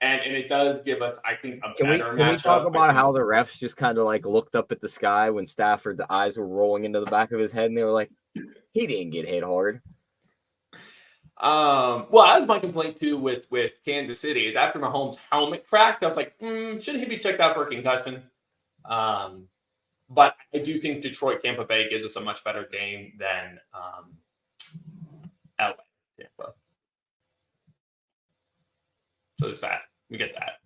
And it does give us, I think, a better matchup. Can we talk about how the refs just kind of like looked up at the sky when Stafford's eyes were rolling into the back of his head, and they were like, "He didn't get hit hard." Well, that was my complaint too with Kansas City. Is after Mahomes' helmet cracked, I was like, shouldn't he be checked out for a concussion? But I do think Detroit Tampa Bay gives us a much better game than LA Tampa. So there's that. We get that.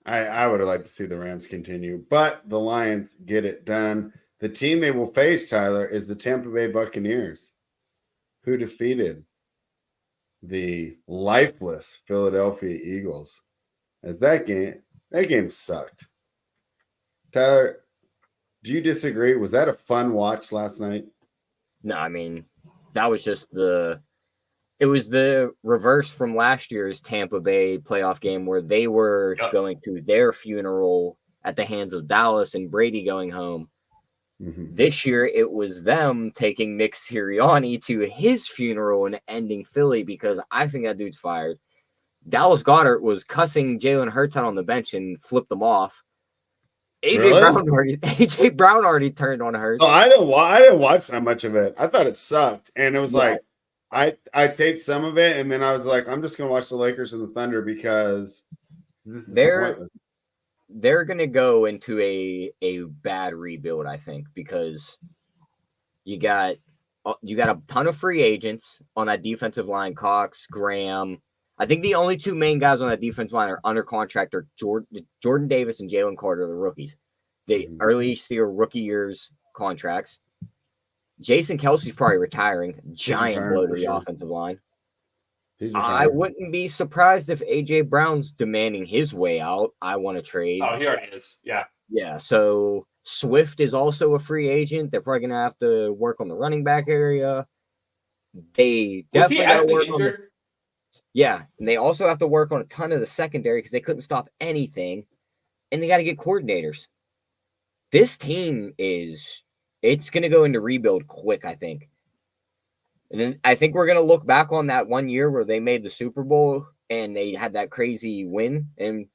I would have liked to see the Rams continue, but the Lions get it done. The team they will face, Tyler, is the Tampa Bay Buccaneers, who defeated the lifeless Philadelphia Eagles. As that game sucked. Tyler, do you disagree? Was that a fun watch last night? No, I mean, that was just it was the reverse from last year's Tampa Bay playoff game where they were going to their funeral at the hands of Dallas and Brady going home. Mm-hmm. This year, it was them taking Nick Sirianni to his funeral and ending Philly because I think that dude's fired. Dallas Goedert was cussing Jalen Hurts out on the bench and flipped him off. AJ Brown already turned on Hurts. Oh, I didn't watch that much of it. I thought it sucked, and it was like I taped some of it, and then I was like, I'm just gonna watch the Lakers and the Thunder because they're gonna go into a bad rebuild, I think, because you got a ton of free agents on that defensive line. Cox, Graham. I think the only two main guys on that defense line are under contract are Jordan Davis and Jalen Carter, the rookies. They early steer rookie years contracts. Jason Kelsey's probably retiring. Giant blow to the offensive line. I wouldn't be surprised if AJ Brown's demanding his way out. I want to trade. Oh, he already is. Yeah. Yeah. So Swift is also a free agent. They're probably gonna have to work on the running back area. They definitely got to work on. Yeah, and they also have to work on a ton of the secondary because they couldn't stop anything, and they got to get coordinators. This team it's going to go into rebuild quick, I think. And then I think we're going to look back on that 1 year where they made the Super Bowl and they had that crazy win, and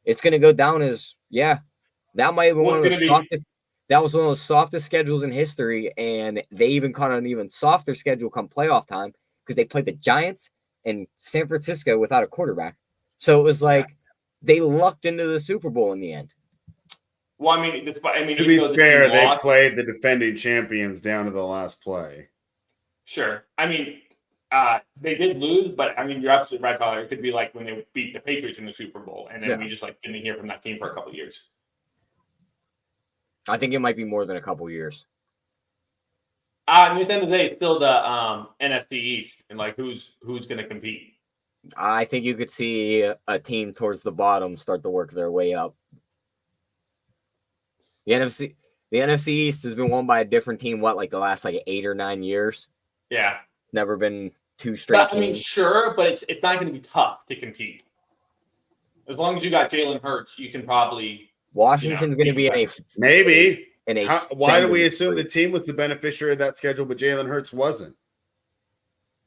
it's going to go down as, that might have been one of the softest. That was one of the softest schedules in history, and they even caught an even softer schedule come playoff time because they played the Giants, and San Francisco without a quarterback. So it was like they lucked into the Super Bowl in the end. Well, I mean, To be fair, they lost, played the defending champions down to the last play. Sure. I mean, they did lose, but I mean, you're absolutely right, Tyler. It could be like when they beat the Patriots in the Super Bowl, and then we just like didn't hear from that team for a couple of years. I think it might be more than a couple years. I mean, at the end of the day, it's still the NFC East, and like who's going to compete. I think you could see a team towards the bottom start to work their way up. The NFC East has been won by a different team. What, like the last like 8 or 9 years? Yeah, it's never been 2 straight. I mean, sure, but it's not going to be tough to compete. As long as you got Jalen Hurts, you can probably. Washington's going to be in a maybe. Why do we assume the the team was the beneficiary of that schedule, but Jalen Hurts wasn't?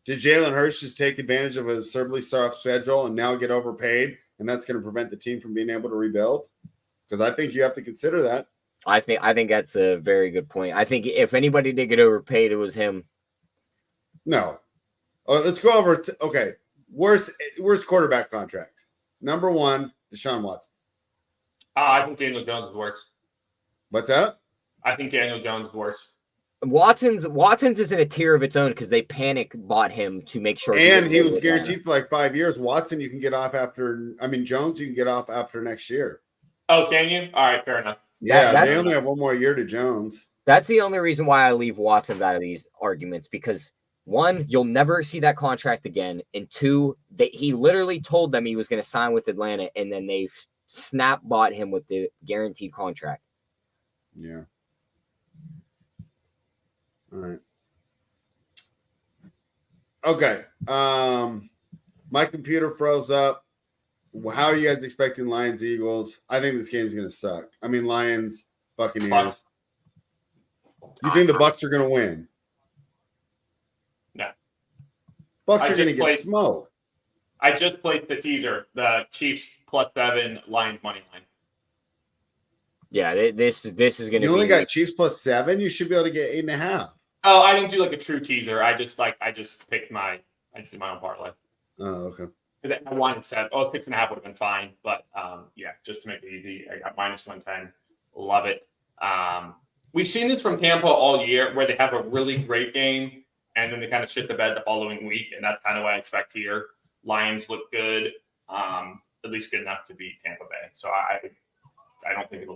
Did Jalen Hurts just take advantage of a absurdly soft schedule and now get overpaid, and that's going to prevent the team from being able to rebuild? Because I think you have to consider that. I think that's a very good point. I think if anybody did get overpaid, it was him. No. Let's go over. Okay. Worst quarterback contracts. Number 1, Deshaun Watson. I think Daniel Jones is worse. What's that? I think Daniel Jones is worse. Watson's is in a tier of its own because they panic bought him to make sure. And he was guaranteed for like 5 years. Watson, you can get off after. I mean, Jones, you can get off after next year. Oh, can you? All right, fair enough. Yeah, they only have 1 more year to Jones. That's the only reason why I leave Watson's out of these arguments because 1, you'll never see that contract again, and 2, he literally told them he was going to sign with Atlanta, and then they snap bought him with the guaranteed contract. Yeah. All right. Okay. My computer froze up. How are you guys expecting Lions Eagles? I think this game's going to suck. I mean, Lions Buccaneers. Bucks. You think the Bucks are going to win? No. Bucks are going to get smoked. I just placed the teaser, the Chiefs +7, Lions money line. Yeah, this is going to be. You only got Chiefs +7. You should be able to get 8.5. Oh, I didn't do like a true teaser. I just did my own parlay. Oh, okay. I wanted 7. 6.5 would have been fine, but yeah, just to make it easy, I got -110. Love it. We've seen this from Tampa all year, where they have a really great game and then they kind of shit the bed the following week, and that's kind of what I expect here. Lions look good, at least good enough to beat Tampa Bay. So I don't think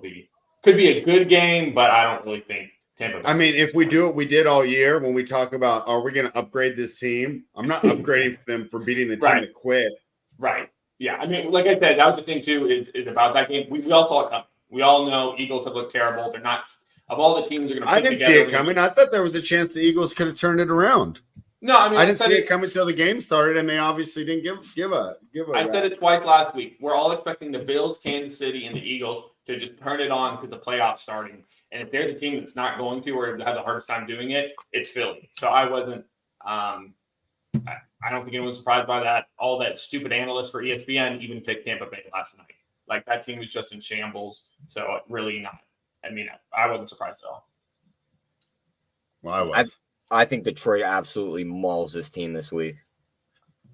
could be a good game, but I don't really think Tampa Bay. I mean, if we do what we did all year when we talk about, are we going to upgrade this team? I'm not upgrading them for beating the team that quit. Right. Yeah. I mean, like I said, that was the thing too, is about that game. We all saw it coming. We all know Eagles have looked terrible. They're not, of all the teams are going to I didn't see it coming. I thought there was a chance the Eagles could have turned it around. No, I mean, I didn't see it coming until the game started, and they obviously didn't give a. I said it twice last week. We're all expecting the Bills, Kansas City, and the Eagles to just turn it on because the playoffs starting. And if there's a team that's not going to or have the hardest time doing it, it's Philly. So I wasn't. I don't think anyone's surprised by that. All that stupid analysts for ESPN even picked Tampa Bay last night. Like that team was just in shambles. So really not. I mean, I wasn't surprised at all. Well, I was. I think Detroit absolutely mauls this team this week.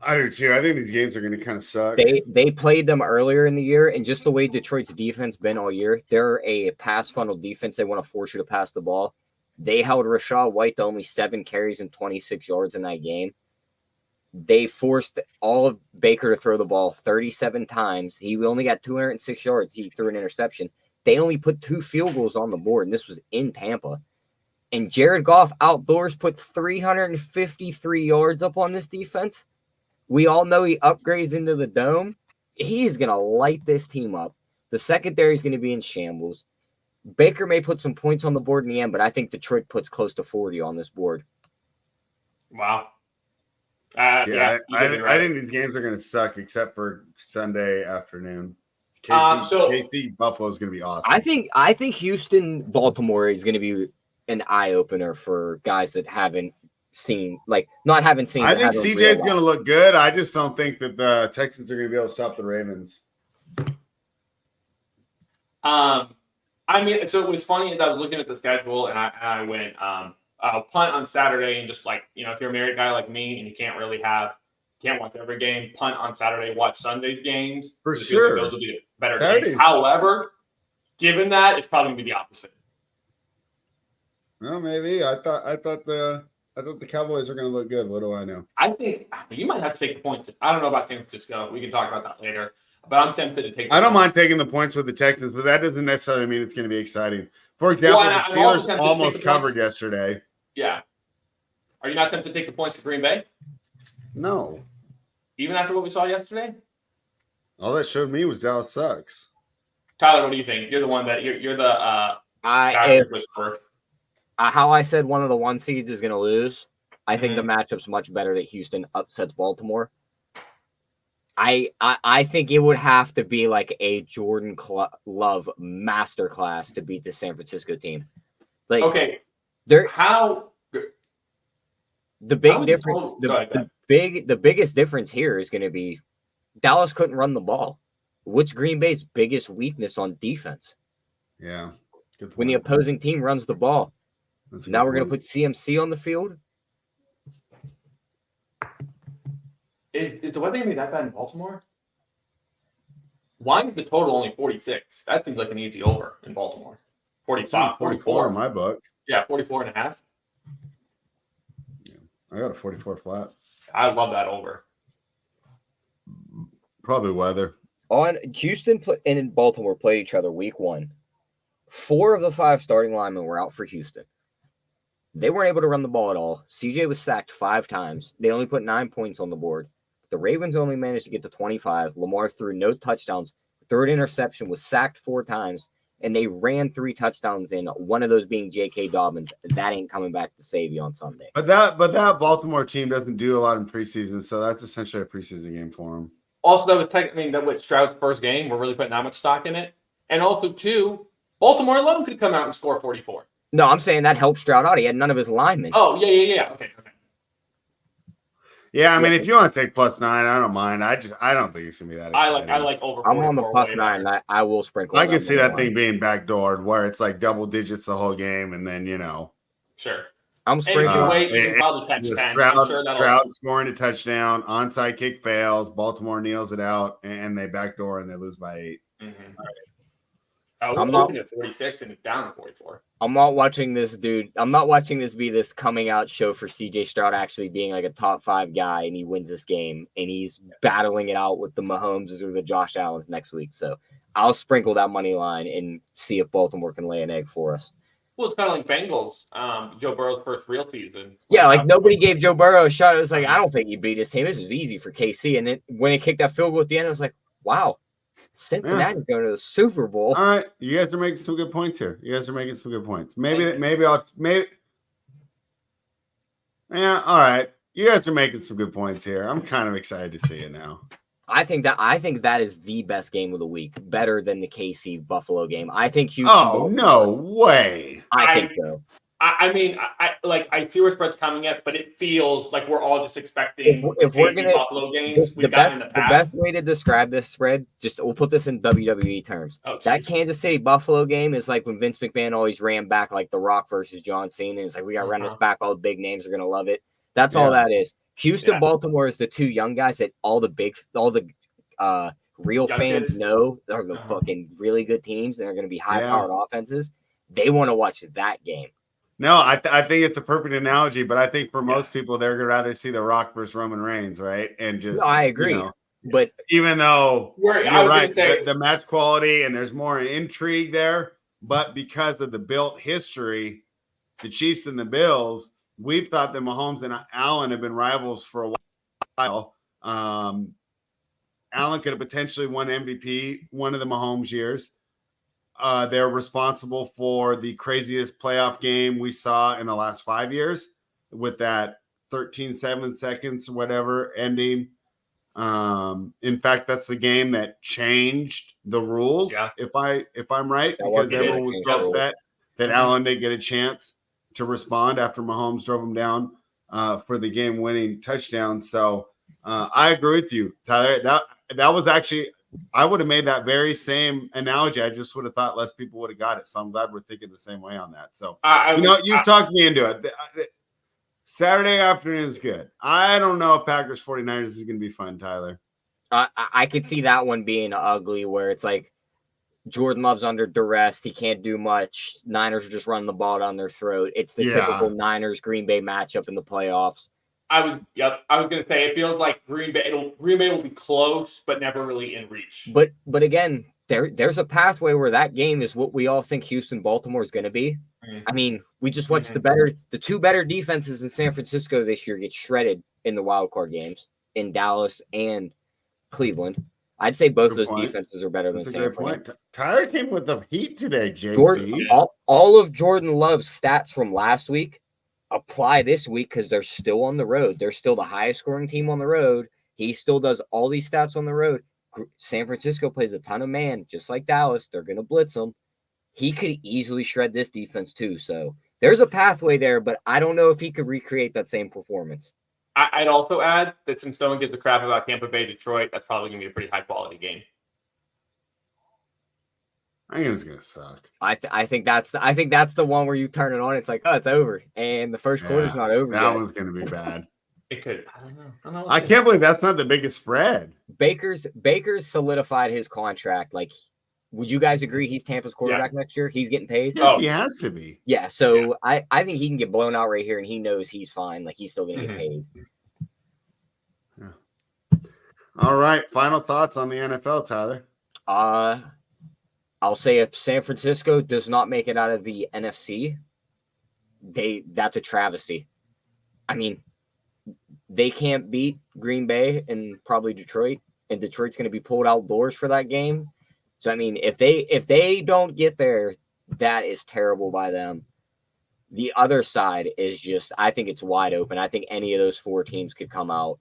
I do too. I think these games are going to kind of suck. They played them earlier in the year, and just the way Detroit's defense been all year, they're a pass funnel defense. They want to force you to pass the ball. They held Rachaad White to only 7 carries and 26 yards in that game. They forced all of Baker to throw the ball 37 times. He only got 206 yards. He threw an interception. They only put 2 field goals on the board, and this was in Tampa. And Jared Goff outdoors put 353 yards up on this defense. We all know he upgrades into the dome. He is going to light this team up. The secondary is going to be in shambles. Baker may put some points on the board in the end, but I think Detroit puts close to 40 on this board. Wow. I think these games are going to suck except for Sunday afternoon. KC Buffalo is going to be awesome. I think Houston Baltimore is going to be an eye opener for guys that haven't seen. I think CJ's going to look good. I just don't think that the Texans are going to be able to stop the Ravens. I mean, so it was funny as I was looking at the schedule, and I went, I'll punt on Saturday, and just if you're a married guy like me and you can't really have can't watch every game. Punt on Saturday, watch Sunday's games. For It feels like sure. those will be better Saturdays. games. However, given that, it's probably going to be the opposite. Well, maybe. I thought the Cowboys are going to look good. What do I know? I think you might have to take the points. I don't know about San Francisco. We can talk about that later. But I'm tempted to take. I don't mind taking the points with the Texans, but that doesn't necessarily mean it's going to be exciting. For example, Well, the I'm also Steelers tempted to almost take the covered points. yesterday. Yeah. Are you not tempted to take the points to Green Bay, No. even after what we saw yesterday? All that showed me was Dallas sucks. Tyler, what do you think? You're the one that you're the guy If, whisperer. how I said one of the 1 seeds is going to lose, I think the matchup's much better that Houston upsets Baltimore. I think it would have to be like a Jordan Love masterclass to beat the San Francisco team. Like, Okay, they're how? the big How would difference. you- go ahead. The biggest difference here is going to be Dallas couldn't run the ball. What's Green Bay's biggest weakness on defense? Yeah. Good When the point. opposing team runs the ball. That's a Now good we're going to point. put CMC on the field. Is the weather gonna be that bad in Baltimore? Why is the total only 46? That seems like an easy over in Baltimore. It's 45, 44 44. in my book. Yeah, 44 and a half. I got a 44 flat. I love that over. Probably weather. On Houston and Baltimore played each other week 1. 4 of the 5 starting linemen were out for Houston. They weren't able to run the ball at all. CJ was sacked 5 times. They only put 9 points on the board. The Ravens only managed to get to 25. Lamar threw no touchdowns. Third interception, was sacked 4 times, and they ran 3 touchdowns in, one of those being J.K. Dobbins. That ain't coming back to save you on Sunday. But that Baltimore team doesn't do a lot in preseason, so that's essentially a preseason game for them. Also, that was that was Stroud's first game. We're really putting that much stock in it. And also, too, Baltimore alone could come out and score 44. No, I'm saying that helped Stroud out. He had none of his linemen. Oh, yeah. Okay. Yeah, I mean, if you want to take +9, I don't mind. I don't think it's gonna be that exciting. I like over 44. I'm on the way +9. better. I will sprinkle. I can see money that line. thing being backdoored where it's like double digits the whole game, and then Sure. I'm And if sprinkling. you wait, you and- can probably catch the 10. I'm Stroud, sure that'll. Stroud scoring a touchdown, onside kick fails, Baltimore kneels it out, and they backdoor and they lose by 8. Mhm. I'm We're not- looking at 46 and it's down to 44. I'm not watching this, dude. I'm not watching this be this coming out show for CJ Stroud actually being like a top 5 guy and he wins this game and he's battling it out with the Mahomes or the Josh Allens next week. So I'll sprinkle that money line and see if Baltimore can lay an egg for us. Well, it's kind of like Bengals, Joe Burrow's first real season. Yeah, like nobody gave Joe Burrow a shot. It was like, I don't think you beat this team. This was easy for KC. And then when it kicked that field goal at the end, I was like, wow, Cincinnati's going to the Super Bowl. All right, you guys are making some good points here. Maybe yeah, all right. You guys are making some good points here. I'm kind of excited to see it now. I think that is the best game of the week, better than the KC Buffalo game. I think Houston. Oh, no way. I think so. I mean, I see where spread's coming at, but it feels like we're all just expecting If we're KC gonna Buffalo games the we've gotten in the the past. best way to describe this spread, we'll put this in WWE terms. Oh, That geez. Kansas City Buffalo game is like when Vince McMahon always ran back like The Rock versus John Cena. And it's like, we got to run this back. All the big names are going to love it. That's all that is. Houston, Yeah. Baltimore is the 2 young guys that all the real Young fans kids. know are the fucking really good teams and are going to be high-powered offenses. They want to watch that game. No, I think it's a perfect analogy, but I think for most people, they're going to rather see The Rock versus Roman Reigns, right? And just, No, I agree. But even though I you're was gonna right, say- the match quality and there's more intrigue there, but because of the built history, the Chiefs and the Bills, we've thought that Mahomes and Allen have been rivals for a while. Allen could have potentially won MVP one of the Mahomes years. They're responsible for the craziest playoff game we saw in the last 5 years with that 13-7 seconds, whatever, ending. In fact, that's the game that changed the rules. Yeah. If I'm right, That because was everyone was so the rules. upset that Allen didn't get a chance to respond after Mahomes drove him down for the game-winning touchdown. So I agree with you, Tyler. That was actually, I would have made that very same analogy. I just would have thought less people would have got it. So I'm glad we're thinking the same way on that. So you talked me into it. Saturday afternoon is good. I don't know if Packers 49ers is going to be fun, Tyler. I could see that one being ugly where it's like Jordan Love's under duress. He can't do much. Niners are just running the ball down their throat. It's the typical Niners Green Bay matchup in the playoffs. I was gonna say it feels like Green Bay will be close, but never really in reach. But again, there's a pathway where that game is what we all think Houston Baltimore is going to be. I mean, we just watched the two better defenses in San Francisco this year get shredded in the wild card games in Dallas and Cleveland. I'd say both of those defenses are better than San Francisco. Tyler came with the heat today, JC. All of Jordan Love's stats from last week apply this week because they're still on the road. They're still the highest scoring team on the road. He still does all these stats on the road. San Francisco plays a ton of man, just like Dallas. They're going to blitz them. He could easily shred this defense too. So there's a pathway there, but I don't know if he could recreate that same performance. I'd also add that since no one gives a crap about Tampa Bay, Detroit, that's probably going to be a pretty high-quality game. I think it's going to suck. I think that's the one where you turn it on. It's like, oh, it's over, and the first quarter's not over yet. That one's going to be bad. It could. I don't know. I can't believe that's not the biggest spread. Baker's solidified his contract. Like, would you guys agree he's Tampa's quarterback next year? He's getting paid? Yes, he has to be. Yeah, so I think he can get blown out right here, and he knows he's fine. Like, he's still going to get paid. Yeah. All right, final thoughts on the NFL, Tyler. I'll say if San Francisco does not make it out of the NFC, that's a travesty. I mean, they can't beat Green Bay and probably Detroit, and Detroit's going to be pulled outdoors for that game. So, I mean, if they don't get there, that is terrible by them. The other side is just, I think it's wide open. I think any of those four teams could come out.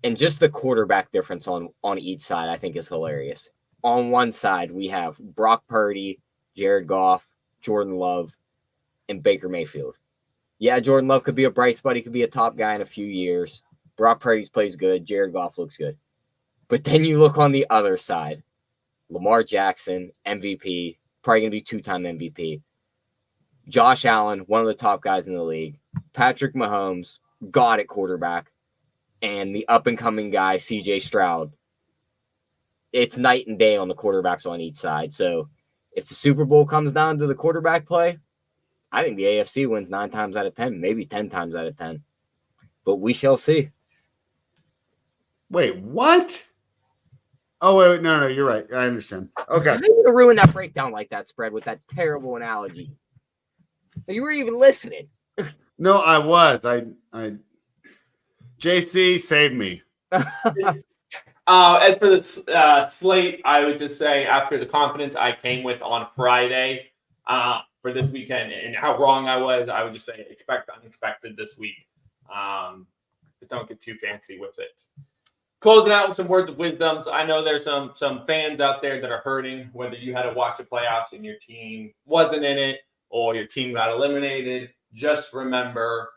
And just the quarterback difference on each side, I think, is hilarious. On one side, we have Brock Purdy, Jared Goff, Jordan Love, and Baker Mayfield. Yeah, Jordan Love could be a bright spot. He could be a top guy in a few years. Brock Purdy plays good. Jared Goff looks good. But then you look on the other side. Lamar Jackson, MVP, probably going to be two-time MVP. Josh Allen, one of the top guys in the league. Patrick Mahomes, god at quarterback. And the up-and-coming guy, CJ Stroud. It's night and day on the quarterbacks on each side. So if the Super Bowl comes down to the quarterback play, I think the AFC wins 9 times out of 10, maybe 10 times out of 10. But we shall see. Wait, what? Oh, wait, no, you're right. I understand. Okay. So how are you going to ruin that breakdown like that, Spread, with that terrible analogy? You weren't even listening. No, I was. I JC, save me. As for the slate, I would just say after the confidence I came with on Friday for this weekend and how wrong I was, I would just say expect unexpected this week. But don't get too fancy with it. Closing out with some words of wisdom. I know there's some fans out there that are hurting, whether you had to watch the playoffs and your team wasn't in it or your team got eliminated. Just remember,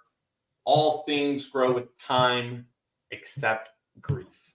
all things grow with time except grief.